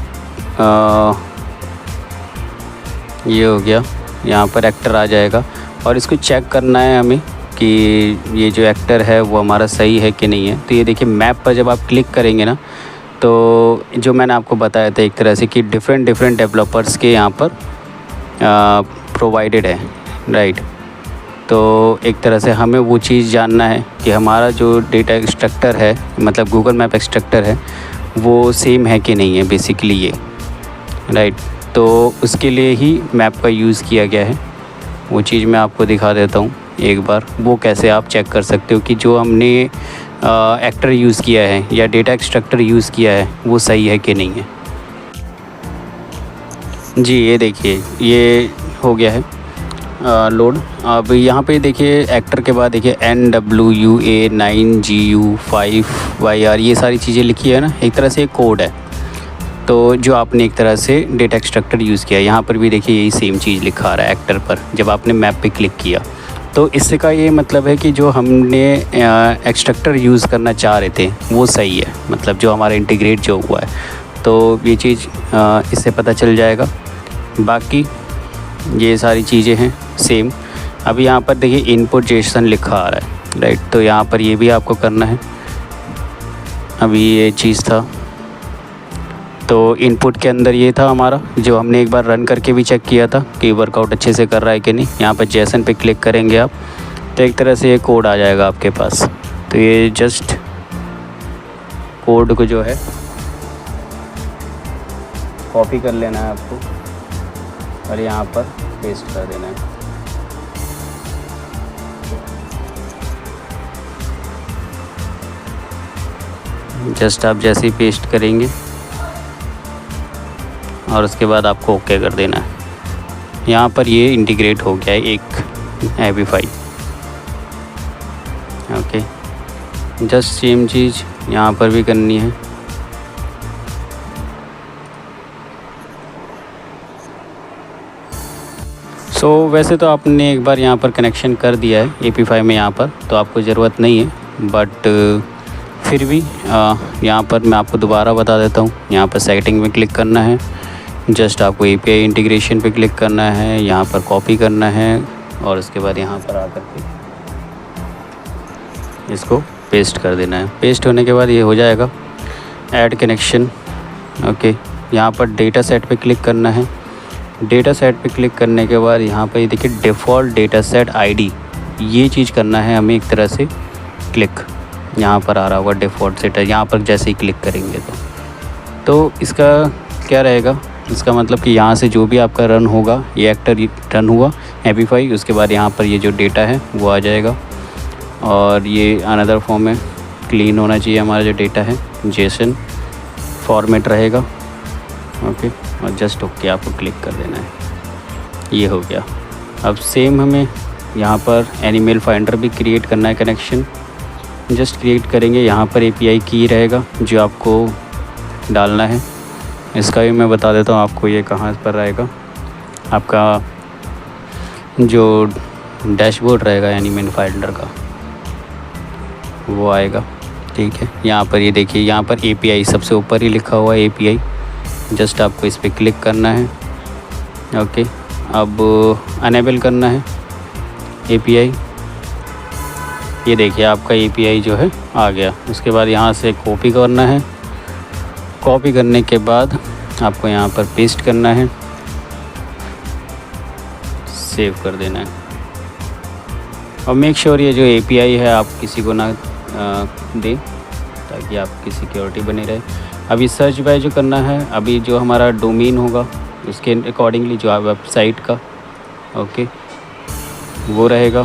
ये हो गया, यहाँ पर एक्टर आ जाएगा और इसको चेक करना है हमें कि ये जो एक्टर है वो हमारा सही है कि नहीं है। तो ये देखिए मैप पर जब आप क्लिक करेंगे ना, तो जो मैंने आपको बताया था एक तरह से कि डिफरेंट डेवलपर्स के यहाँ पर प्रोवाइडेड है, राइट। तो एक तरह से हमें वो चीज़ जानना है कि हमारा जो डेटा एक्सट्रैक्टर है, मतलब गूगल मैप एक्सट्रैक्टर है, वो सेम है कि नहीं है बेसिकली ये, राइट। तो उसके लिए ही मैप का यूज़ किया गया है। वो चीज़ मैं आपको दिखा देता हूँ एक बार, वो कैसे आप चेक कर सकते हो कि जो हमने एक्टर यूज़ किया है या डेटा एक्सट्रैक्टर यूज़ किया है वो सही है कि नहीं है। जी ये देखिए ये हो गया है लोड। अब यहाँ पे देखिए एक्टर के बाद देखिए NWA9GU5YR ये सारी चीज़ें लिखी है ना, एक तरह से एक कोड है। तो जो आपने एक तरह से डेटा एक्सट्रैक्टर यूज़ किया, यहाँ पर भी देखिए यही सेम चीज़ लिखा आ रहा है एक्टर पर जब आपने मैप पे क्लिक किया। तो इससे का ये मतलब है कि जो हमने एक्सट्रैक्टर यूज़ करना चाह रहे थे वो सही है, मतलब जो हमारा इंटीग्रेट जो हुआ है। तो ये चीज़ इससे पता चल जाएगा। बाकी ये सारी चीज़ें हैं सेम। अब यहाँ पर देखिए इनपुट जेसन लिखा आ रहा है, राइट। तो यहाँ पर ये भी आपको करना है। अभी ये चीज़ था, तो इनपुट के अंदर ये था हमारा, जो हमने एक बार रन करके भी चेक किया था कि वर्कआउट अच्छे से कर रहा है कि नहीं। यहाँ पर जेसन पे क्लिक करेंगे आप तो एक तरह से ये कोड आ जाएगा आपके पास। तो ये जस्ट कोड को जो है कॉपी कर लेना है आपको और यहाँ पर पेस्ट कर देना है। जस्ट आप जैसे ही पेस्ट करेंगे और उसके बाद आपको ओके कर देना है। यहाँ पर ये इंटीग्रेट हो गया है एक एबीफाई। ओके, जस्ट सेम चीज़ यहाँ पर भी करनी है। वैसे तो आपने एक बार यहाँ पर कनेक्शन कर दिया है एपी5 में, यहाँ पर तो आपको ज़रूरत नहीं है, बट फिर भी यहाँ पर मैं आपको दोबारा बता देता हूँ। यहाँ पर सेटिंग में क्लिक करना है, जस्ट आपको एपीआई इंटीग्रेशन पे क्लिक करना है, यहाँ पर कॉपी करना है और उसके बाद यहाँ पर आकर के इसको पेस्ट कर देना है। पेस्ट होने के बाद ये हो जाएगा ऐड कनेक्शन। ओके, यहाँ पर डेटा सेट पे क्लिक करना है। डेटा सेट पे क्लिक करने के बाद यहाँ पर ये देखिए डिफ़ॉल्ट डेटा सेट आईडी, ये चीज़ करना है हमें एक तरह से क्लिक। यहाँ पर आ रहा होगा डिफ़ॉल्ट सेट है, यहाँ पर जैसे ही क्लिक करेंगे तो इसका क्या रहेगा, इसका मतलब कि यहाँ से जो भी आपका रन होगा, ये एक्टर रन हुआ एबीफाई, उसके बाद यहाँ पर ये जो डेटा है वो आ जाएगा और ये अनदर फॉर्म में क्लीन होना चाहिए हमारा जो डेटा है, जेसन फॉर्मेट रहेगा। ओके, और जस्ट ओके आपको क्लिक कर देना है। ये हो गया। अब सेम हमें यहाँ पर एनिमल फाइंडर भी क्रिएट करना है कनेक्शन। जस्ट क्रिएट करेंगे, यहाँ पर एपीआई की रहेगा जो आपको डालना है। इसका भी मैं बता देता हूँ आपको, ये कहाँ पर रहेगा, आपका जो डैशबोर्ड रहेगा एनिमल फाइंडर का वो आएगा। ठीक है, यहाँ पर ये देखिए, यहाँ पर एपीआई सबसे ऊपर ही लिखा हुआ है एपीआई। जस्ट आपको इस पर क्लिक करना है। ओके, अब अनेबल करना है एपीआई। ये देखिए आपका एपीआई जो है आ गया। उसके बाद यहाँ से कॉपी करना है। कॉपी करने के बाद आपको यहाँ पर पेस्ट करना है, सेव कर देना है और मेक श्योर ये जो एपीआई है आप किसी को ना दें ताकि आपकी सिक्योरिटी बनी रहे। अभी सर्च बाय जो करना है, अभी जो हमारा डोमेन होगा उसके अकॉर्डिंगली जो वेबसाइट का ओके वो रहेगा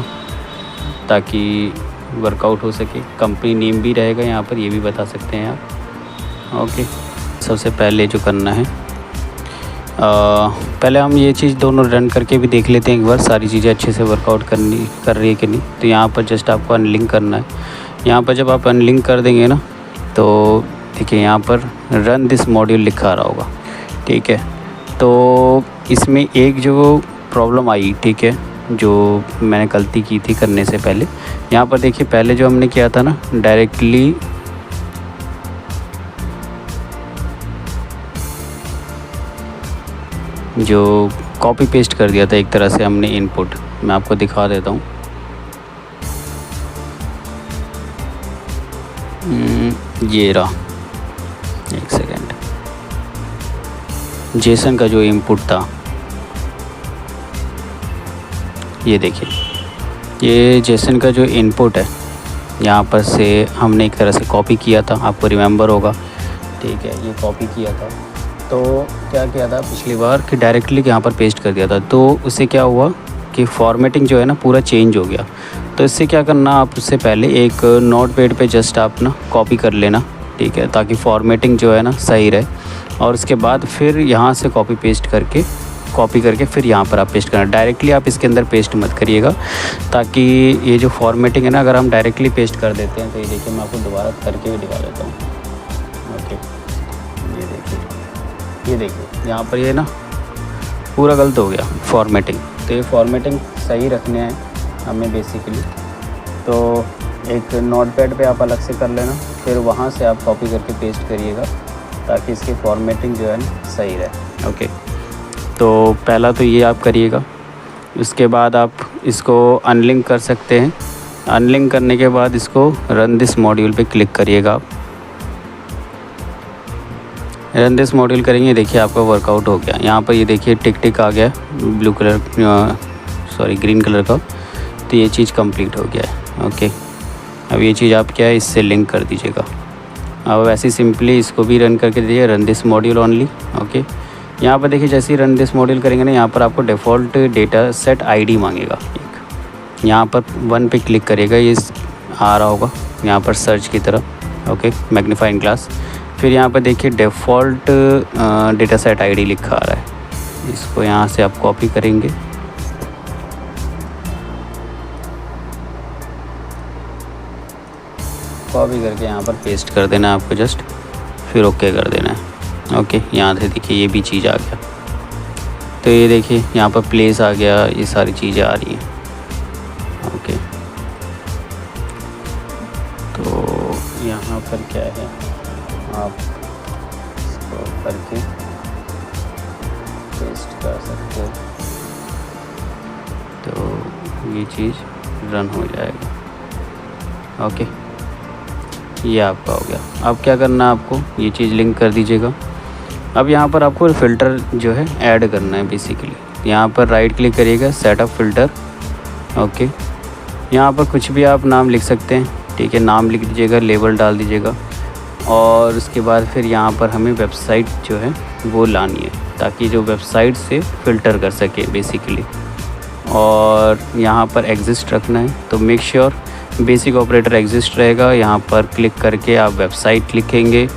ताकि वर्कआउट हो सके। कंपनी नेम भी रहेगा यहाँ पर, ये भी बता सकते हैं आप। ओके, सबसे पहले जो करना है पहले हम ये चीज़ दोनों रन करके भी देख लेते हैं एक बार, सारी चीज़ें अच्छे से वर्कआउट कर रही है कि नहीं। तो यहाँ पर जस्ट आपको अनलिंक करना है। यहाँ पर जब आप अनलिंक कर देंगे ना तो देखिए यहाँ पर रन दिस मॉड्यूल लिखा रहा होगा। ठीक है, तो इसमें एक जो प्रॉब्लम आई, ठीक है, जो मैंने गलती की थी करने से पहले, यहाँ पर देखिए पहले जो हमने किया था ना, डायरेक्टली जो कॉपी पेस्ट कर दिया था एक तरह से हमने इनपुट, मैं आपको दिखा देता हूँ। ये रहा, एक सेकेंड, जेसन का जो इनपुट था, ये देखिए, ये जेसन का जो इनपुट है यहाँ पर से हमने एक तरह से कॉपी किया था, आपको रिमेंबर होगा, ठीक है। ये कॉपी किया था, तो क्या किया था पिछली बार कि डायरेक्टली यहाँ पर पेस्ट कर दिया था, तो उससे क्या हुआ कि फॉर्मेटिंग जो है ना पूरा चेंज हो गया। तो इससे क्या करना, आप उससे पहले एक नोटपैड पे जस्ट आप ना कॉपी कर लेना, ठीक है, ताकि फॉर्मेटिंग जो है ना सही रहे। और उसके बाद फिर यहाँ से कॉपी करके फिर यहाँ पर आप पेस्ट करना। डायरेक्टली आप इसके अंदर पेस्ट मत करिएगा, ताकि ये जो फॉर्मेटिंग है ना, अगर हम डायरेक्टली पेस्ट कर देते हैं तो ये देखिए, मैं आपको दोबारा करके भी दिखा देता हूँ। ओके, ये देखिए यहाँ पर ये ना पूरा गलत हो गया फॉर्मेटिंग। तो ये फॉर्मेटिंग सही रखने हैं हमें बेसिकली, तो एक नोटपैड पे आप अलग से कर लेना, फिर वहाँ से आप कॉपी करके पेस्ट करिएगा, ताकि इसकी फॉर्मेटिंग जो है ना सही रहे। ओके, तो पहला तो ये आप करिएगा। उसके बाद आप इसको अनलिंक कर सकते हैं। अनलिंक करने के बाद इसको रन दिस मॉड्यूल पे क्लिक करिएगा। आप रन दिस मॉड्यूल करेंगे, देखिए आपका वर्कआउट हो गया। यहाँ पर ये देखिए टिक आ गया ब्लू कलर, ग्रीन कलर का, तो ये चीज़ कंप्लीट हो गया है। ओके, अब ये चीज़ आप क्या है, इससे लिंक कर दीजिएगा। अब ऐसे सिंपली इसको भी रन करके दीजिए, run this module only. Okay, यहाँ पर देखिए जैसे ही रन दिस मॉड्यूल करेंगे ना, यहाँ पर आपको डिफ़ॉल्ट डेटा सेट आईडी मांगेगा एक, यहाँ पर 1 पे क्लिक करिएगा, ये आ रहा होगा यहाँ पर सर्च की तरह। ओके, मैग्नीफाइंग ग्लास, फिर यहाँ पर देखिए डिफ़ॉल्ट डेटा सेट आईडी लिखा आ रहा है, इसको यहाँ से आप कॉपी करेंगे, कॉपी करके यहाँ पर पेस्ट कर देना है आपको जस्ट, फिर ओके कर देना है। ओके, यहाँ से देखिए ये भी चीज़ आ गया, तो ये देखिए यहाँ पर प्लेस आ गया, ये सारी चीज़ें आ रही हैं। ओके, तो यहाँ पर क्या है, आप इसको करके पेस्ट कर सकते हो, तो ये चीज़ रन हो जाएगा। ओके, ये आपका हो गया। अब क्या करना है आपको, ये चीज़ लिंक कर दीजिएगा। अब यहाँ पर आपको फ़िल्टर जो है ऐड करना है बेसिकली। यहाँ पर राइट क्लिक करिएगा, सेटअप फ़िल्टर। ओके, यहाँ पर कुछ भी आप नाम लिख सकते हैं, ठीक है, नाम लिख दीजिएगा, लेबल डाल दीजिएगा, और उसके बाद फिर यहाँ पर हमें वेबसाइट जो है वो लानी है, ताकि जो वेबसाइट से फ़िल्टर कर सके बेसिकली। और यहाँ पर एग्जिस्ट रखना है, तो make sure basic operator exist रहेगा। यहाँ पर क्लिक करके आप वेबसाइट लिखेंगे,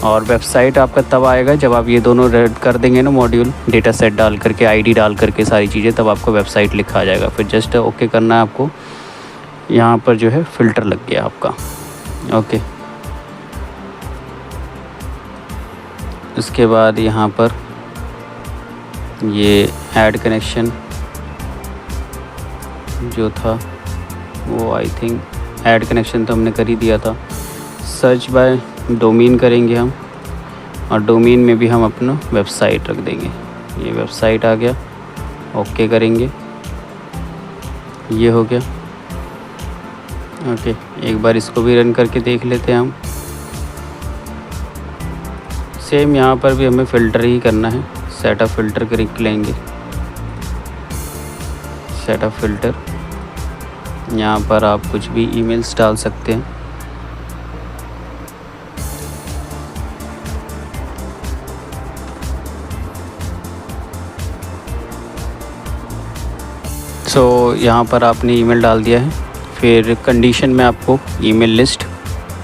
और वेबसाइट आपका तब आएगा जब आप ये दोनों रेड कर देंगे ना, मॉड्यूल डेटा सेट डाल करके, आईडी डाल करके सारी चीज़ें, तब आपको वेबसाइट लिखा आ जाएगा। फिर जस्ट ओके करना है आपको। यहाँ पर जो है फ़िल्टर लग गया आपका। ओके, उसके बाद यहाँ पर ये ऐड कनेक्शन जो था वो आई थिंक ऐड कनेक्शन तो हमने कर ही दिया था। सर्च बाय डोमेन करेंगे हम, और डोमेन में भी हम अपना वेबसाइट रख देंगे। ये वेबसाइट आ गया, ओके करेंगे, ये हो गया। ओके, एक बार इसको भी रन करके देख लेते हैं हम। सेम यहाँ पर भी हमें फ़िल्टर ही करना है, सेटअप फ़िल्टर क्लिक लेंगे, सेटअप फ़िल्टर। यहाँ पर आप कुछ भी ईमेल्स डाल सकते हैं। सो यहाँ पर आपने ईमेल डाल दिया है। फिर कंडीशन में आपको ईमेल लिस्ट,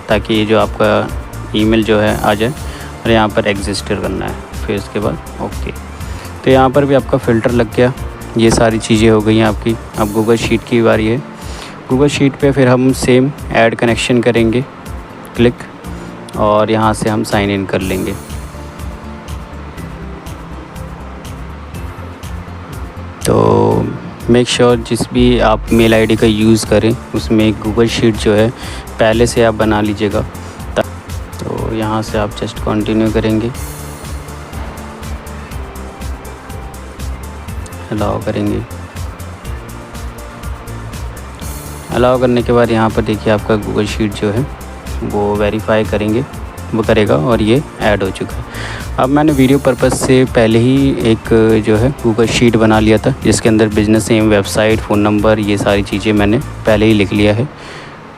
ताकि ये जो आपका ईमेल जो है आ जाए, और यहाँ पर एग्जिस्ट करना है। फिर इसके बाद ओके, तो यहाँ पर भी आपका फ़िल्टर लग गया। ये सारी चीज़ें हो गई हैं आपकी। अब गूगल शीट की बारी है। गूगल शीट पे फिर हम सेम ऐड कनेक्शन करेंगे, क्लिक, और यहाँ से हम साइन इन कर लेंगे। तो मेक श्योर जिस भी आप मेल आईडी का यूज़ करें उसमें गूगल शीट जो है पहले से आप बना लीजिएगा। तो यहाँ से आप जस्ट कंटिन्यू करेंगे, अलाउ करेंगे। अलाउ करने के बाद यहाँ पर देखिए आपका गूगल शीट जो है वो वेरीफाई करेगा और ये ऐड हो चुका है। अब मैंने वीडियो पर्पज़ से पहले ही एक जो है गूगल शीट बना लिया था जिसके अंदर business name, website, phone number, ये सारी चीज़ें मैंने पहले ही लिख लिया है।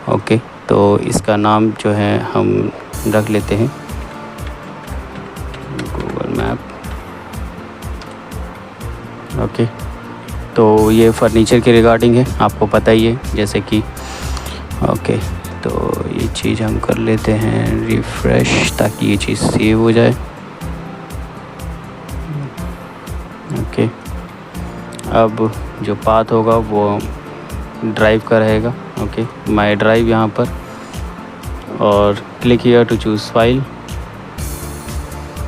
ओके, तो इसका नाम जो है हम रख लेते हैं गूगल मैप। ओके, तो ये फर्नीचर के रिगार्डिंग है, आपको पता ही है जैसे कि। ओके, तो ये चीज़ हम कर लेते हैं रिफ़्रेश ताकि ये चीज़ सेव हो जाए। ओके, अब जो पाथ होगा वो ड्राइव का रहेगा। ओके, माई ड्राइव यहाँ पर, और click here to choose file.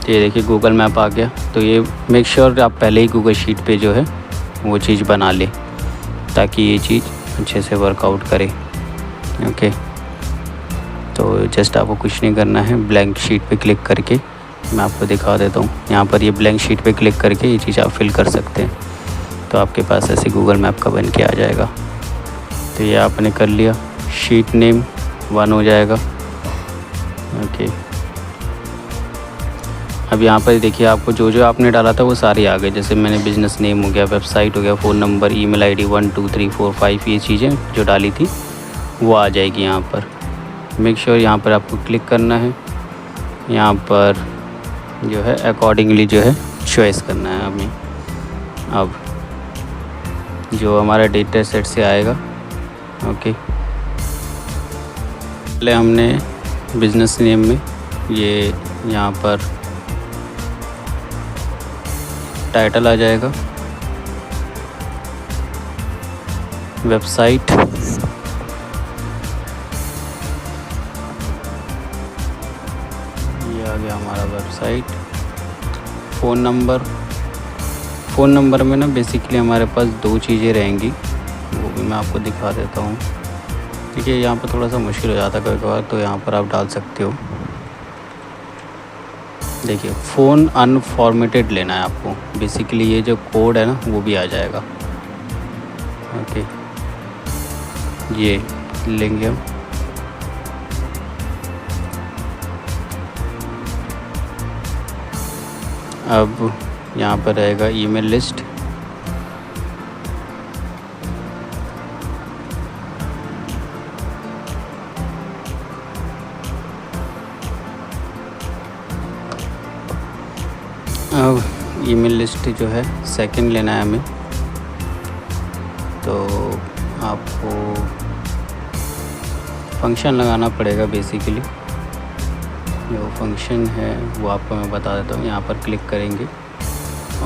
ये देखिए गूगल मैप आ गया। तो ये मेक श्योर आप पहले ही गूगल शीट पे जो है वो चीज़ बना ले ताकि ये चीज़ अच्छे से वर्कआउट करे। ओके, तो जस्ट आपको कुछ नहीं करना है, ब्लैंक शीट पे क्लिक करके मैं आपको दिखा देता हूँ। यहाँ पर ये ब्लैंक शीट पे क्लिक करके ये चीज़ आप फिल कर सकते हैं, तो आपके पास ऐसे गूगल मैप का बन के आ जाएगा। तो ये आपने कर लिया, शीट नेम 1 हो जाएगा। ओके, अब यहाँ पर देखिए आपको जो जो आपने डाला था वो सारे आ गए। जैसे मैंने बिज़नेस नेम हो गया, वेबसाइट हो गया, फ़ोन नंबर, ईमेल आईडी 1 2 3 4 5 ये चीज़ें जो डाली थी वो आ जाएगी यहाँ पर। मेक श्योर यहाँ पर आपको क्लिक करना है, यहाँ पर जो है अकॉर्डिंगली जो है चॉइस करना है हमें। अब जो हमारा डेटा सेट से आएगा। ओके, पहले हमने बिज़नेस नेम में ये यहाँ पर टाइटल आ जाएगा, वेबसाइट, ये आ गया हमारा वेबसाइट। फ़ोन नंबर में ना बेसिकली हमारे पास 2 चीज़ें रहेंगी, वो भी मैं आपको दिखा देता हूँ। ठीक है, यहाँ पर थोड़ा सा मुश्किल हो जाता है कभी कभार, तो यहाँ पर आप डाल सकते हो। देखिए फ़ोन अनफॉर्मेटेड लेना है आपको, बेसिकली ये जो कोड है ना वो भी आ जाएगा। ओके, ये लेंगे हम। अब यहाँ पर रहेगा ईमेल लिस्ट। अब ईमेल लिस्ट जो है सेकंड लेना है हमें, तो आपको फंक्शन लगाना पड़ेगा। बेसिकली जो फंक्शन है वो आपको मैं बता देता हूँ। यहाँ पर क्लिक करेंगे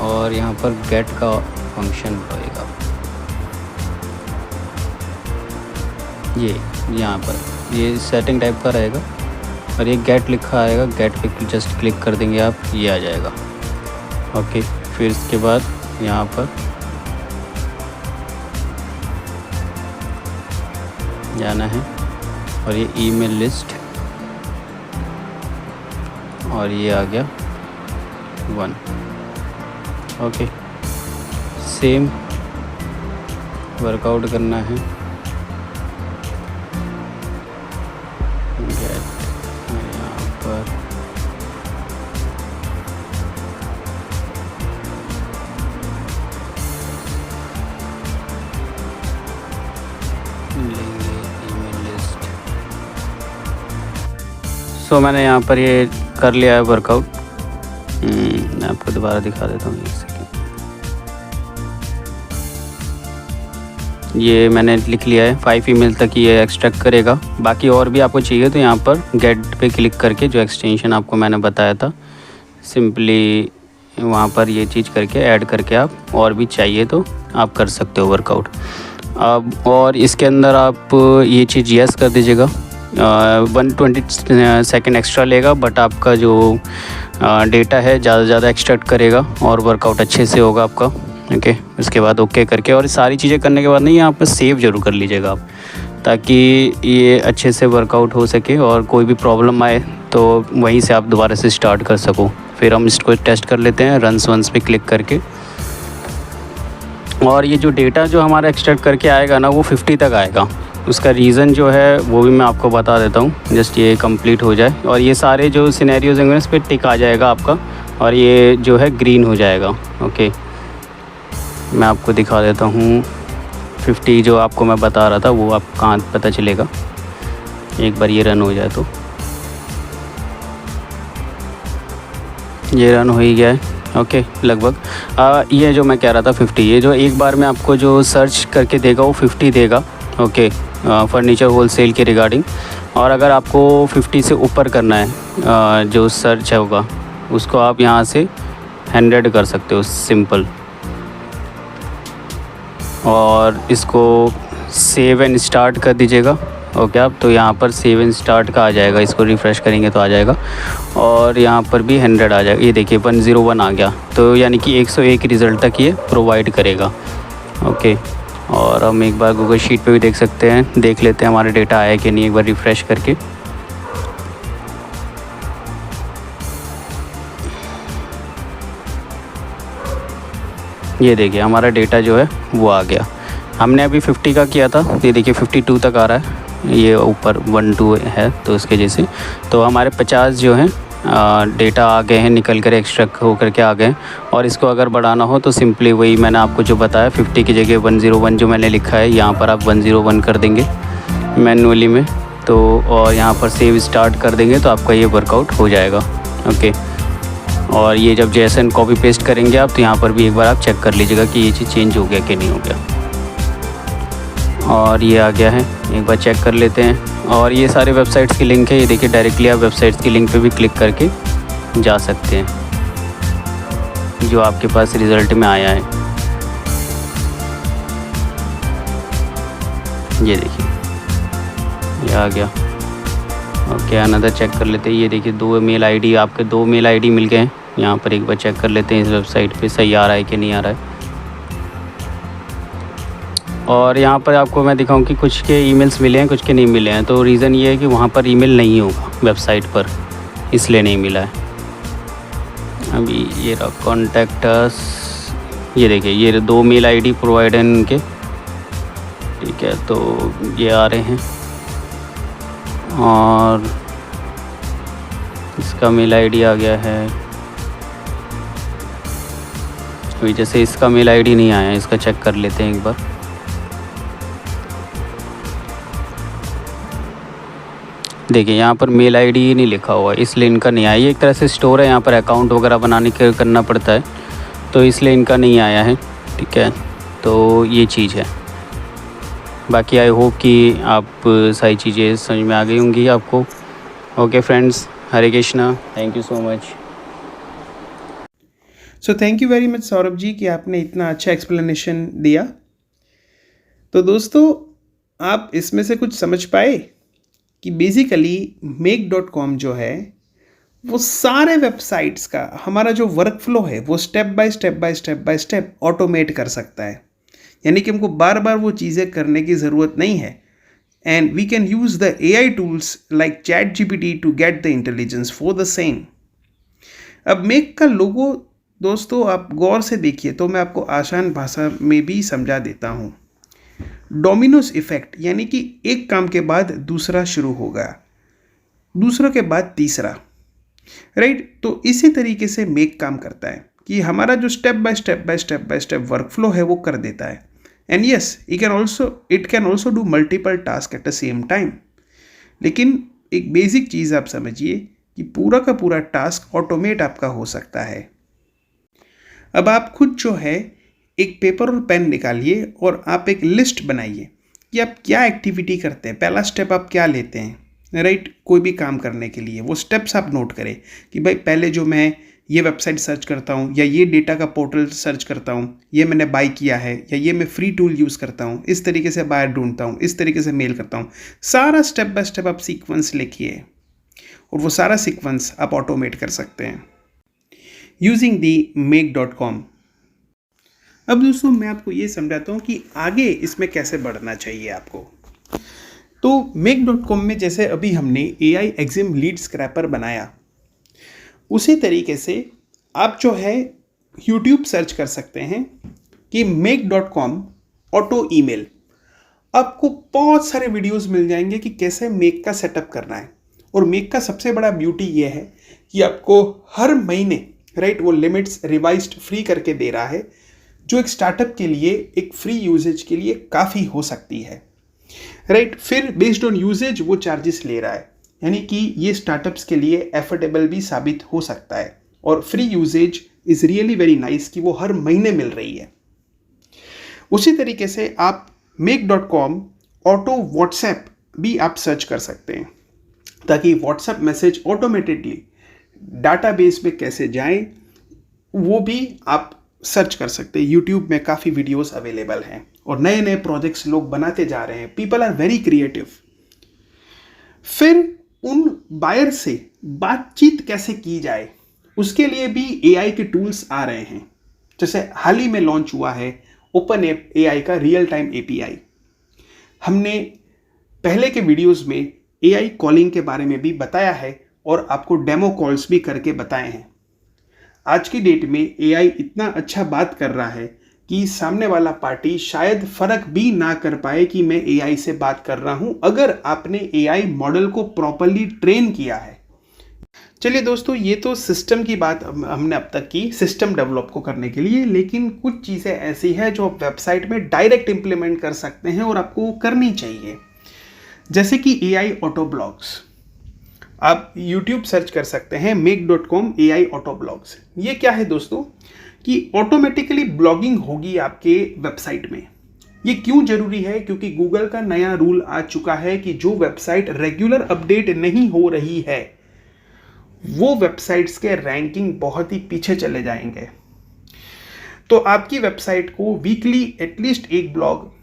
और यहाँ पर गेट का फंक्शन रहेगा। ये यहाँ पर ये सेटिंग टाइप का रहेगा और ये गेट लिखा आएगा। गेट पे जस्ट क्लिक कर देंगे आप, ये आ जाएगा। ओके, फिर इसके बाद यहाँ पर जाना है और ये ईमेल लिस्ट, और ये आ गया 1। ओके, सेम वर्कआउट करना है। गेट यहाँ पर लेंगे ईमेल लिस्ट। सो मैंने यहाँ पर ये कर लिया है वर्कआउट। मैं आपको दोबारा दिखा देता हूँ, एक सेकेंड। ये मैंने लिख लिया है, 5 ईमेल तक ये एक्सट्रैक्ट करेगा। बाकी और भी आपको चाहिए तो यहाँ पर गेट पे क्लिक करके जो एक्सटेंशन आपको मैंने बताया था, सिंपली वहाँ पर ये चीज़ करके ऐड करके आप और भी चाहिए तो आप कर सकते हो वर्कआउट। अब और इसके अंदर आप ये चीज़ यस कर दीजिएगा। 120 सेकेंड एक्स्ट्रा लेगा, बट आपका जो डेटा है ज़्यादा से ज़्यादा एक्सट्रैक्ट करेगा और वर्कआउट अच्छे से होगा आपका। ओके। उसके बाद ओके करके, और सारी चीज़ें करने के बाद नहीं, यहाँ पर सेव ज़रूर कर लीजिएगा आप, ताकि ये अच्छे से वर्कआउट हो सके और कोई भी प्रॉब्लम आए तो वहीं से आप दोबारा से स्टार्ट कर सको। फिर हम इसको टेस्ट कर लेते हैं रन्स वंस पे क्लिक करके। और ये जो डेटा जो हमारा एक्सट्रैक्ट करके आएगा ना, वो 50 तक आएगा। उसका रीज़न जो है वो भी मैं आपको बता देता हूँ, जस्ट ये कंप्लीट हो जाए और ये सारे जो सिनेरियोज होंगे इस पर टिक आ जाएगा आपका, और ये जो है ग्रीन हो जाएगा। ओके, मैं आपको दिखा देता हूँ 50 जो आपको मैं बता रहा था वो आप कहाँ पता चलेगा, एक बार ये रन हो जाए तो। ये रन हो ही गया है। ओके, लगभग ये जो मैं कह रहा था 50, ये जो एक बार में आपको जो सर्च करके देगा वो 50 देगा। ओके, फर्नीचर होलसेल के रिगार्डिंग। और अगर आपको 50 से ऊपर करना है जो सर्च होगा, उसको आप यहाँ से 100 कर सकते हो, सिंपल। और इसको सेव एंड स्टार्ट कर दीजिएगा। ओके, आप तो यहाँ पर सेव एंड स्टार्ट का आ जाएगा, इसको रिफ़्रेश करेंगे तो आ जाएगा। और यहाँ पर भी 100 आ जाएगा, ये देखिए 101 आ गया, तो यानी कि 101 रिज़ल्ट तक ये प्रोवाइड करेगा। ओके, और हम एक बार गूगल शीट पे भी देख सकते हैं, देख लेते हैं हमारा डेटा आया कि नहीं, एक बार रिफ़्रेश करके। ये देखिए हमारा डेटा जो है वो आ गया। हमने अभी 50 का किया था, ये देखिए 52 तक आ रहा है, ये ऊपर 1 2 है तो इसके वजह से। तो हमारे 50 जो हैं डेटा आ गए हैं, निकल कर एक्सट्रैक्ट हो करके आ गए। और इसको अगर बढ़ाना हो तो सिंपली वही मैंने आपको जो बताया, 50 की जगह 101 जो मैंने लिखा है यहाँ पर आप 101 कर देंगे मैनुअली में तो, और यहाँ पर सेव स्टार्ट कर देंगे तो आपका ये वर्कआउट हो जाएगा। ओके, और ये जब जेएसएन कॉपी पेस्ट करेंगे आप, तो यहाँ पर भी एक बार आप चेक कर लीजिएगा कि ये चीज़ चेंज हो गया कि नहीं हो गया। और ये आ गया है, एक बार चेक कर लेते हैं। और ये सारे वेबसाइट्स की लिंक है, ये देखिए डायरेक्टली आप वेबसाइट्स की लिंक पे भी क्लिक करके जा सकते हैं जो आपके पास रिज़ल्ट में आया है। ये देखिए ये आ गया। ओके, अनदर चेक कर लेते हैं। ये देखिए 2 मेल आईडी, आपके 2 मेल आईडी मिल गए हैं। यहाँ पर एक बार चेक कर लेते हैं इस वेबसाइट पे सही आ रहा है कि नहीं आ रहा है। और यहाँ पर आपको मैं दिखाऊं कि कुछ के ईमेल्स मिले हैं, कुछ के नहीं मिले हैं। तो रीज़न ये है कि वहाँ पर ईमेल नहीं होगा वेबसाइट पर, इसलिए नहीं मिला है। अभी ये रहा कॉन्टैक्ट अस, ये देखिए ये 2 मेल आईडी प्रोवाइड हैं इनके, ठीक है, तो ये आ रहे हैं। और इसका मेल आईडी आ गया है, अभी जैसे इसका मेल आईडी नहीं आया, इसका चेक कर लेते हैं एक बार। देखिए यहाँ पर मेल आईडी ही नहीं लिखा हुआ है, इसलिए इनका नहीं आया। ये एक तरह से स्टोर है, यहाँ पर अकाउंट वगैरह बनाने के करना पड़ता है, तो इसलिए इनका नहीं आया है, ठीक है। तो ये चीज़ है। बाकी आई होप कि आप सारी चीज़ें समझ में आ गई होंगी आपको। Okay friends, Hare Krishna, thank you so much. So thank you very much Saurabh ji कि आपने इतना अच्छा एक्सप्लेनेशन दिया। तो दोस्तों, आप इसमें से कुछ समझ पाए कि बेसिकली make.com जो है वो सारे वेबसाइट्स का हमारा जो वर्क फ्लो है वो स्टेप बाय स्टेप ऑटोमेट कर सकता है। यानी कि हमको बार बार वो चीज़ें करने की ज़रूरत नहीं है। And we can use the AI tools like ChatGPT to get the intelligence for the same. अब मेक का लोगो दोस्तों आप गौर से देखिए तो मैं आपको आसान भाषा में भी समझा देता हूँ। डोमिनोज इफेक्ट, यानी कि एक काम के बाद दूसरा शुरू होगा, दूसरों के बाद तीसरा, राइट। तो इसी तरीके से मेक काम करता है कि हमारा जो step by step work flow है वो कर देता है। And yes, it can also do multiple task at the same time. लेकिन एक बेसिक चीज़ आप समझिए कि पूरा का पूरा टास्क ऑटोमेट आपका हो सकता है। अब आप खुद जो है एक पेपर और पेन निकालिए और आप एक लिस्ट बनाइए कि आप क्या एक्टिविटी करते हैं, पहला स्टेप आप क्या लेते हैं, राइट। कोई भी काम करने के लिए वो स्टेप्स आप नोट करें कि भाई पहले जो मैं ये वेबसाइट सर्च करता हूँ या ये डेटा का पोर्टल सर्च करता हूँ, ये मैंने बाय किया है या ये मैं फ्री टूल यूज़ करता हूँ, इस तरीके से बायर ढूंढता हूँ, इस तरीके से मेल करता हूँ। सारा स्टेप बाय स्टेप आप सीक्वेंस लिखिए और वो सारा सीक्वेंस आप ऑटोमेट कर सकते हैं यूजिंग दी make.com। अब दोस्तों मैं आपको ये समझाता हूँ कि आगे इसमें कैसे बढ़ना चाहिए आपको। तो make.com में जैसे अभी हमने AI एग्जाम लीड स्क्रैपर बनाया, उसी तरीके से आप जो है YouTube सर्च कर सकते हैं कि make.com ऑटो ईमेल। आपको बहुत सारे वीडियोस मिल जाएंगे कि कैसे मेक का सेटअप करना है। और मेक का सबसे बड़ा ब्यूटी ये है कि आपको हर महीने राइट वो लिमिट्स रिवाइज्ड फ्री करके दे रहा है, जो एक स्टार्टअप के लिए एक फ्री यूजेज के लिए काफ़ी हो सकती है राइट। फिर बेस्ड ऑन यूजेज वो चार्जेस ले रहा है, यानी कि ये स्टार्टअप्स के लिए एफोर्डेबल भी साबित हो सकता है। और free usage is really very nice कि वो हर महीने मिल रही है। उसी तरीके से आप make.com ऑटो व्हाट्सएप भी आप सर्च कर सकते हैं, ताकि व्हाट्सएप मैसेज ऑटोमेटिकली डाटाबेस में कैसे जाएं वो भी आप सर्च कर सकते हैं। यूट्यूब में काफ़ी वीडियोस अवेलेबल हैं और नए नए प्रोजेक्ट्स लोग बनाते जा रहे हैं। People are very creative. फिर उन बायर से बातचीत कैसे की जाए, उसके लिए भी AI के टूल्स आ रहे हैं। जैसे हाल ही में लॉन्च हुआ है ओपन AI का रियल टाइम API। हमने पहले के वीडियोस में AI कॉलिंग के बारे में भी बताया है और आपको डेमो कॉल्स भी करके बताए हैं। आज की डेट में AI इतना अच्छा बात कर रहा है कि सामने वाला पार्टी शायद फ़र्क भी ना कर पाए कि मैं AI से बात कर रहा हूं, अगर आपने AI मॉडल को प्रॉपरली ट्रेन किया है। चलिए दोस्तों, ये तो सिस्टम की बात हमने अब तक की, सिस्टम डेवलप को करने के लिए। लेकिन कुछ चीज़ें ऐसी हैं जो आप वेबसाइट में डायरेक्ट इम्प्लीमेंट कर सकते हैं और आपको करनी चाहिए, जैसे कि AI ऑटो ब्लॉग्स। आप YouTube सर्च कर सकते हैं make.com AI ऑटो ब्लॉग्स। ये क्या है दोस्तों कि ऑटोमेटिकली ब्लॉगिंग होगी आपके वेबसाइट में। ये क्यों जरूरी है? क्योंकि गूगल का नया रूल आ चुका है कि जो वेबसाइट रेगुलर अपडेट नहीं हो रही है वो वेबसाइट्स के रैंकिंग बहुत ही पीछे चले जाएंगे। तो आपकी वेबसाइट को वीकली एटलीस्ट एक ब्लॉग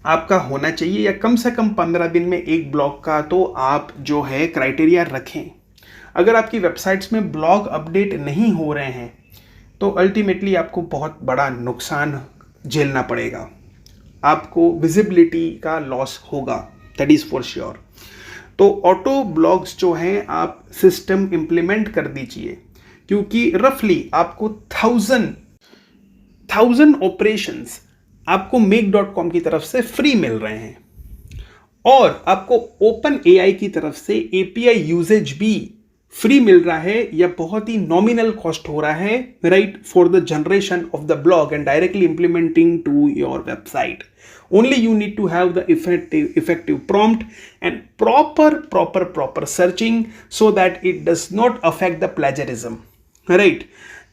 आपका होना चाहिए, या कम से कम 15 दिन में एक ब्लॉग का तो आप जो है क्राइटेरिया रखें। अगर आपकी वेबसाइट्स में ब्लॉग अपडेट नहीं हो रहे हैं तो अल्टीमेटली आपको बहुत बड़ा नुकसान झेलना पड़ेगा, आपको विजिबिलिटी का लॉस होगा, दैट इज़ फॉर श्योर। तो ऑटो ब्लॉग्स जो हैं आप सिस्टम इम्प्लीमेंट कर दीजिए, क्योंकि रफली आपको 1000 ऑपरेशंस आपको make.com की तरफ से फ्री मिल रहे हैं, और आपको ओपन AI की तरफ से API यूजेज भी फ्री मिल रहा है, या बहुत ही नॉमिनल कॉस्ट हो रहा है right for the generation of the blog and directly implementing to your website. Only you need to have the effective prompt and proper searching, so that it does not affect the plagiarism, right?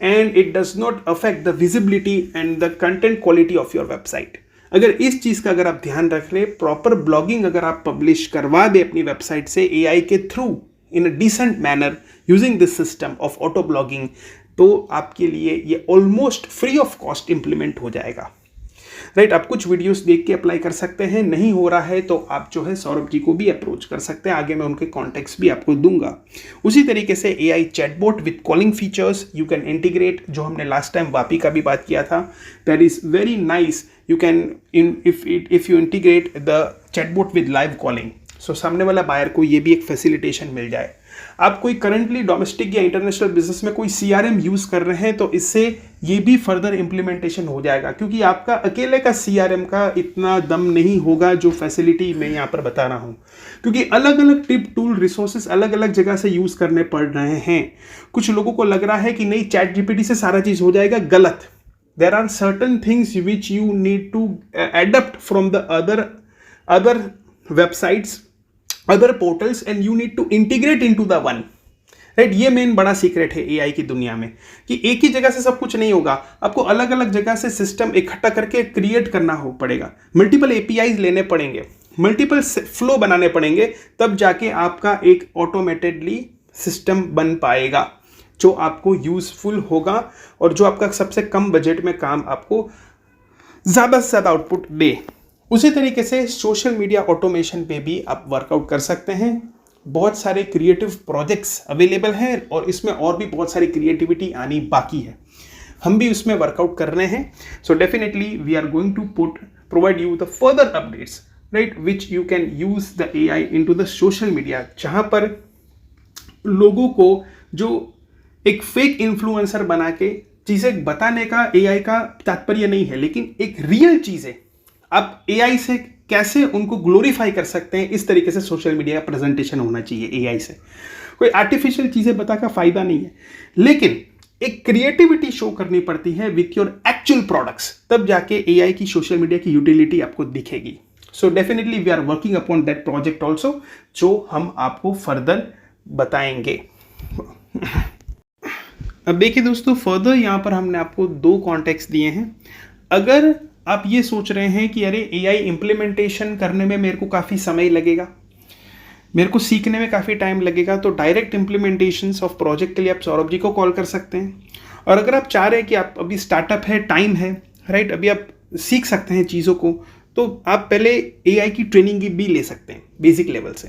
And it does not affect the visibility and the content quality of your website. अगर इस चीज़ का अगर आप ध्यान रख ले, proper blogging अगर आप पब्लिश करवा दे अपनी वेबसाइट से AI के through in a decent manner using this system of auto blogging, तो आपके लिए ये almost free of cost implement हो जाएगा राइट। आप कुछ वीडियोस देख के अप्लाई कर सकते हैं, नहीं हो रहा है तो आप जो है सौरभ जी को भी अप्रोच कर सकते हैं, आगे मैं उनके कॉन्टेक्ट्स भी आपको दूंगा। उसी तरीके से AI chatbot with calling features you can integrate, जो हमने लास्ट टाइम वापी का भी बात किया था, that is very nice. You can if you integrate the chatbot with live calling, so सामने वाला बायर को ये भी एक फैसिलिटेशन मिल जाए। आप कोई करंटली डोमेस्टिक या इंटरनेशनल बिजनेस में कोई CRM यूज़ कर रहे हैं तो इससे ये भी फर्दर इम्प्लीमेंटेशन हो जाएगा, क्योंकि आपका अकेले का CRM का इतना दम नहीं होगा जो फैसिलिटी मैं यहाँ पर बता रहा हूँ, क्योंकि अलग अलग टिप टूल रिसोर्सेज अलग अलग जगह से यूज़ करने पड़ रहे हैं। कुछ लोगों को लग रहा है कि नहीं ChatGPT से सारा चीज़ हो जाएगा, गलत। There are certain things which you need to adapt from the other websites, other portals, and you need to integrate into the one right. ये मेन बड़ा सीक्रेट है AI की दुनिया में, कि एक ही जगह से सब कुछ नहीं होगा, आपको अलग अलग जगह से सिस्टम इकट्ठा करके क्रिएट करना पड़ेगा, मल्टीपल APIs लेने पड़ेंगे, मल्टीपल फ्लो बनाने पड़ेंगे, तब जाके आपका एक ऑटोमेटेडली सिस्टम बन पाएगा जो आपको यूजफुल होगा और जो आपका सबसे कम बजट में काम आपको ज़्यादा से ज़्यादा आउटपुट दे। उसी तरीके से सोशल मीडिया ऑटोमेशन पे भी आप वर्कआउट कर सकते हैं। बहुत सारे क्रिएटिव प्रोजेक्ट्स अवेलेबल हैं और इसमें और भी बहुत सारी क्रिएटिविटी आनी बाकी है। हम भी उसमें वर्कआउट कर रहे हैं. So definitely we are going to provide you the further updates, right, which you can use the AI into the social media, जहां पर लोगों को जो एक फेक इन्फ्लुएंसर बना के चीज़ें बताने का AI का तात्पर्य नहीं है, लेकिन एक रियल चीज़ है. आप AI से कैसे उनको ग्लोरीफाई कर सकते हैं, इस तरीके से सोशल मीडिया का प्रेजेंटेशन होना चाहिए AI से. कोई आर्टिफिशियल चीज़ें बता का फायदा नहीं है, लेकिन एक क्रिएटिविटी शो करनी पड़ती है विथ योर एक्चुअल प्रोडक्ट्स, तब जाके AI की सोशल मीडिया की यूटिलिटी आपको दिखेगी. So definitely we are working upon that project also, जो हम आपको फर्दर बताएंगे. अब देखिए दोस्तों, फर्दर यहाँ पर हमने आपको 2 कॉन्टेक्स्ट दिए हैं. अगर आप ये सोच रहे हैं कि अरे AI इम्प्लीमेंटेशन करने में मेरे को काफ़ी समय लगेगा, मेरे को सीखने में काफ़ी टाइम लगेगा, तो डायरेक्ट इम्प्लीमेंटेशंस ऑफ प्रोजेक्ट के लिए आप सौरभ जी को कॉल कर सकते हैं. और अगर आप चाह रहे हैं कि आप अभी स्टार्टअप है, टाइम है, राइट, अभी आप सीख सकते हैं चीज़ों को, तो आप पहले AI की ट्रेनिंग भी ले सकते हैं बेसिक लेवल से,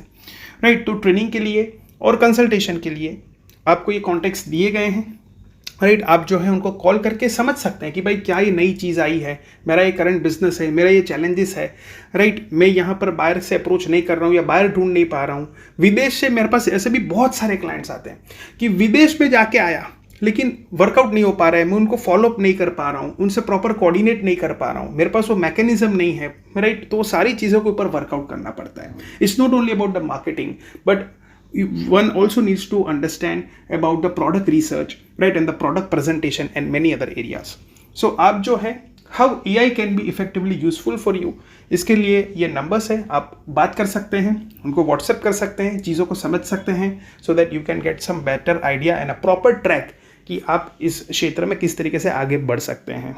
राइट. तो ट्रेनिंग के लिए और कंसल्टेशन के लिए आपको ये कॉन्टेक्स्ट दिए गए हैं, राइट. आप जो है उनको कॉल करके समझ सकते हैं कि भाई क्या ये नई चीज़ आई है, मेरा ये करंट बिजनेस है, मेरा ये चैलेंजेस है, राइट. मैं यहाँ पर बायर से अप्रोच नहीं कर रहा हूँ या बायर ढूंढ नहीं पा रहा हूँ. विदेश से मेरे पास ऐसे भी बहुत सारे क्लाइंट्स आते हैं कि विदेश में जाके आया लेकिन वर्कआउट नहीं हो पा रहा है, मैं उनको फॉलोअप नहीं कर पा रहा हूँ, उनसे प्रॉपर कोऑर्डिनेट नहीं कर पा रहा हूँ, मेरे पास वो मैकेनिज्म नहीं है, राइट. तो वो सारी चीज़ों के ऊपर वर्कआउट करना पड़ता है. It's not only about the marketing, but one also needs to understand about the product research, right, and the product presentation and many other areas. So आप जो है how AI can be effectively useful for you, इसके लिए ये numbers है, आप बात कर सकते हैं, उनको व्हाट्सएप कर सकते हैं, चीज़ों को समझ सकते हैं, so that you can get some better idea and a proper track कि आप इस क्षेत्र में किस तरीके से आगे बढ़ सकते हैं.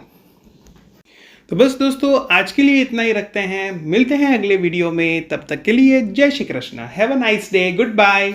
तो बस दोस्तों, आज के लिए इतना ही रखते हैं. मिलते हैं अगले वीडियो में. तब तक के लिए जय Shri Krishna. Have a nice day. Good bye.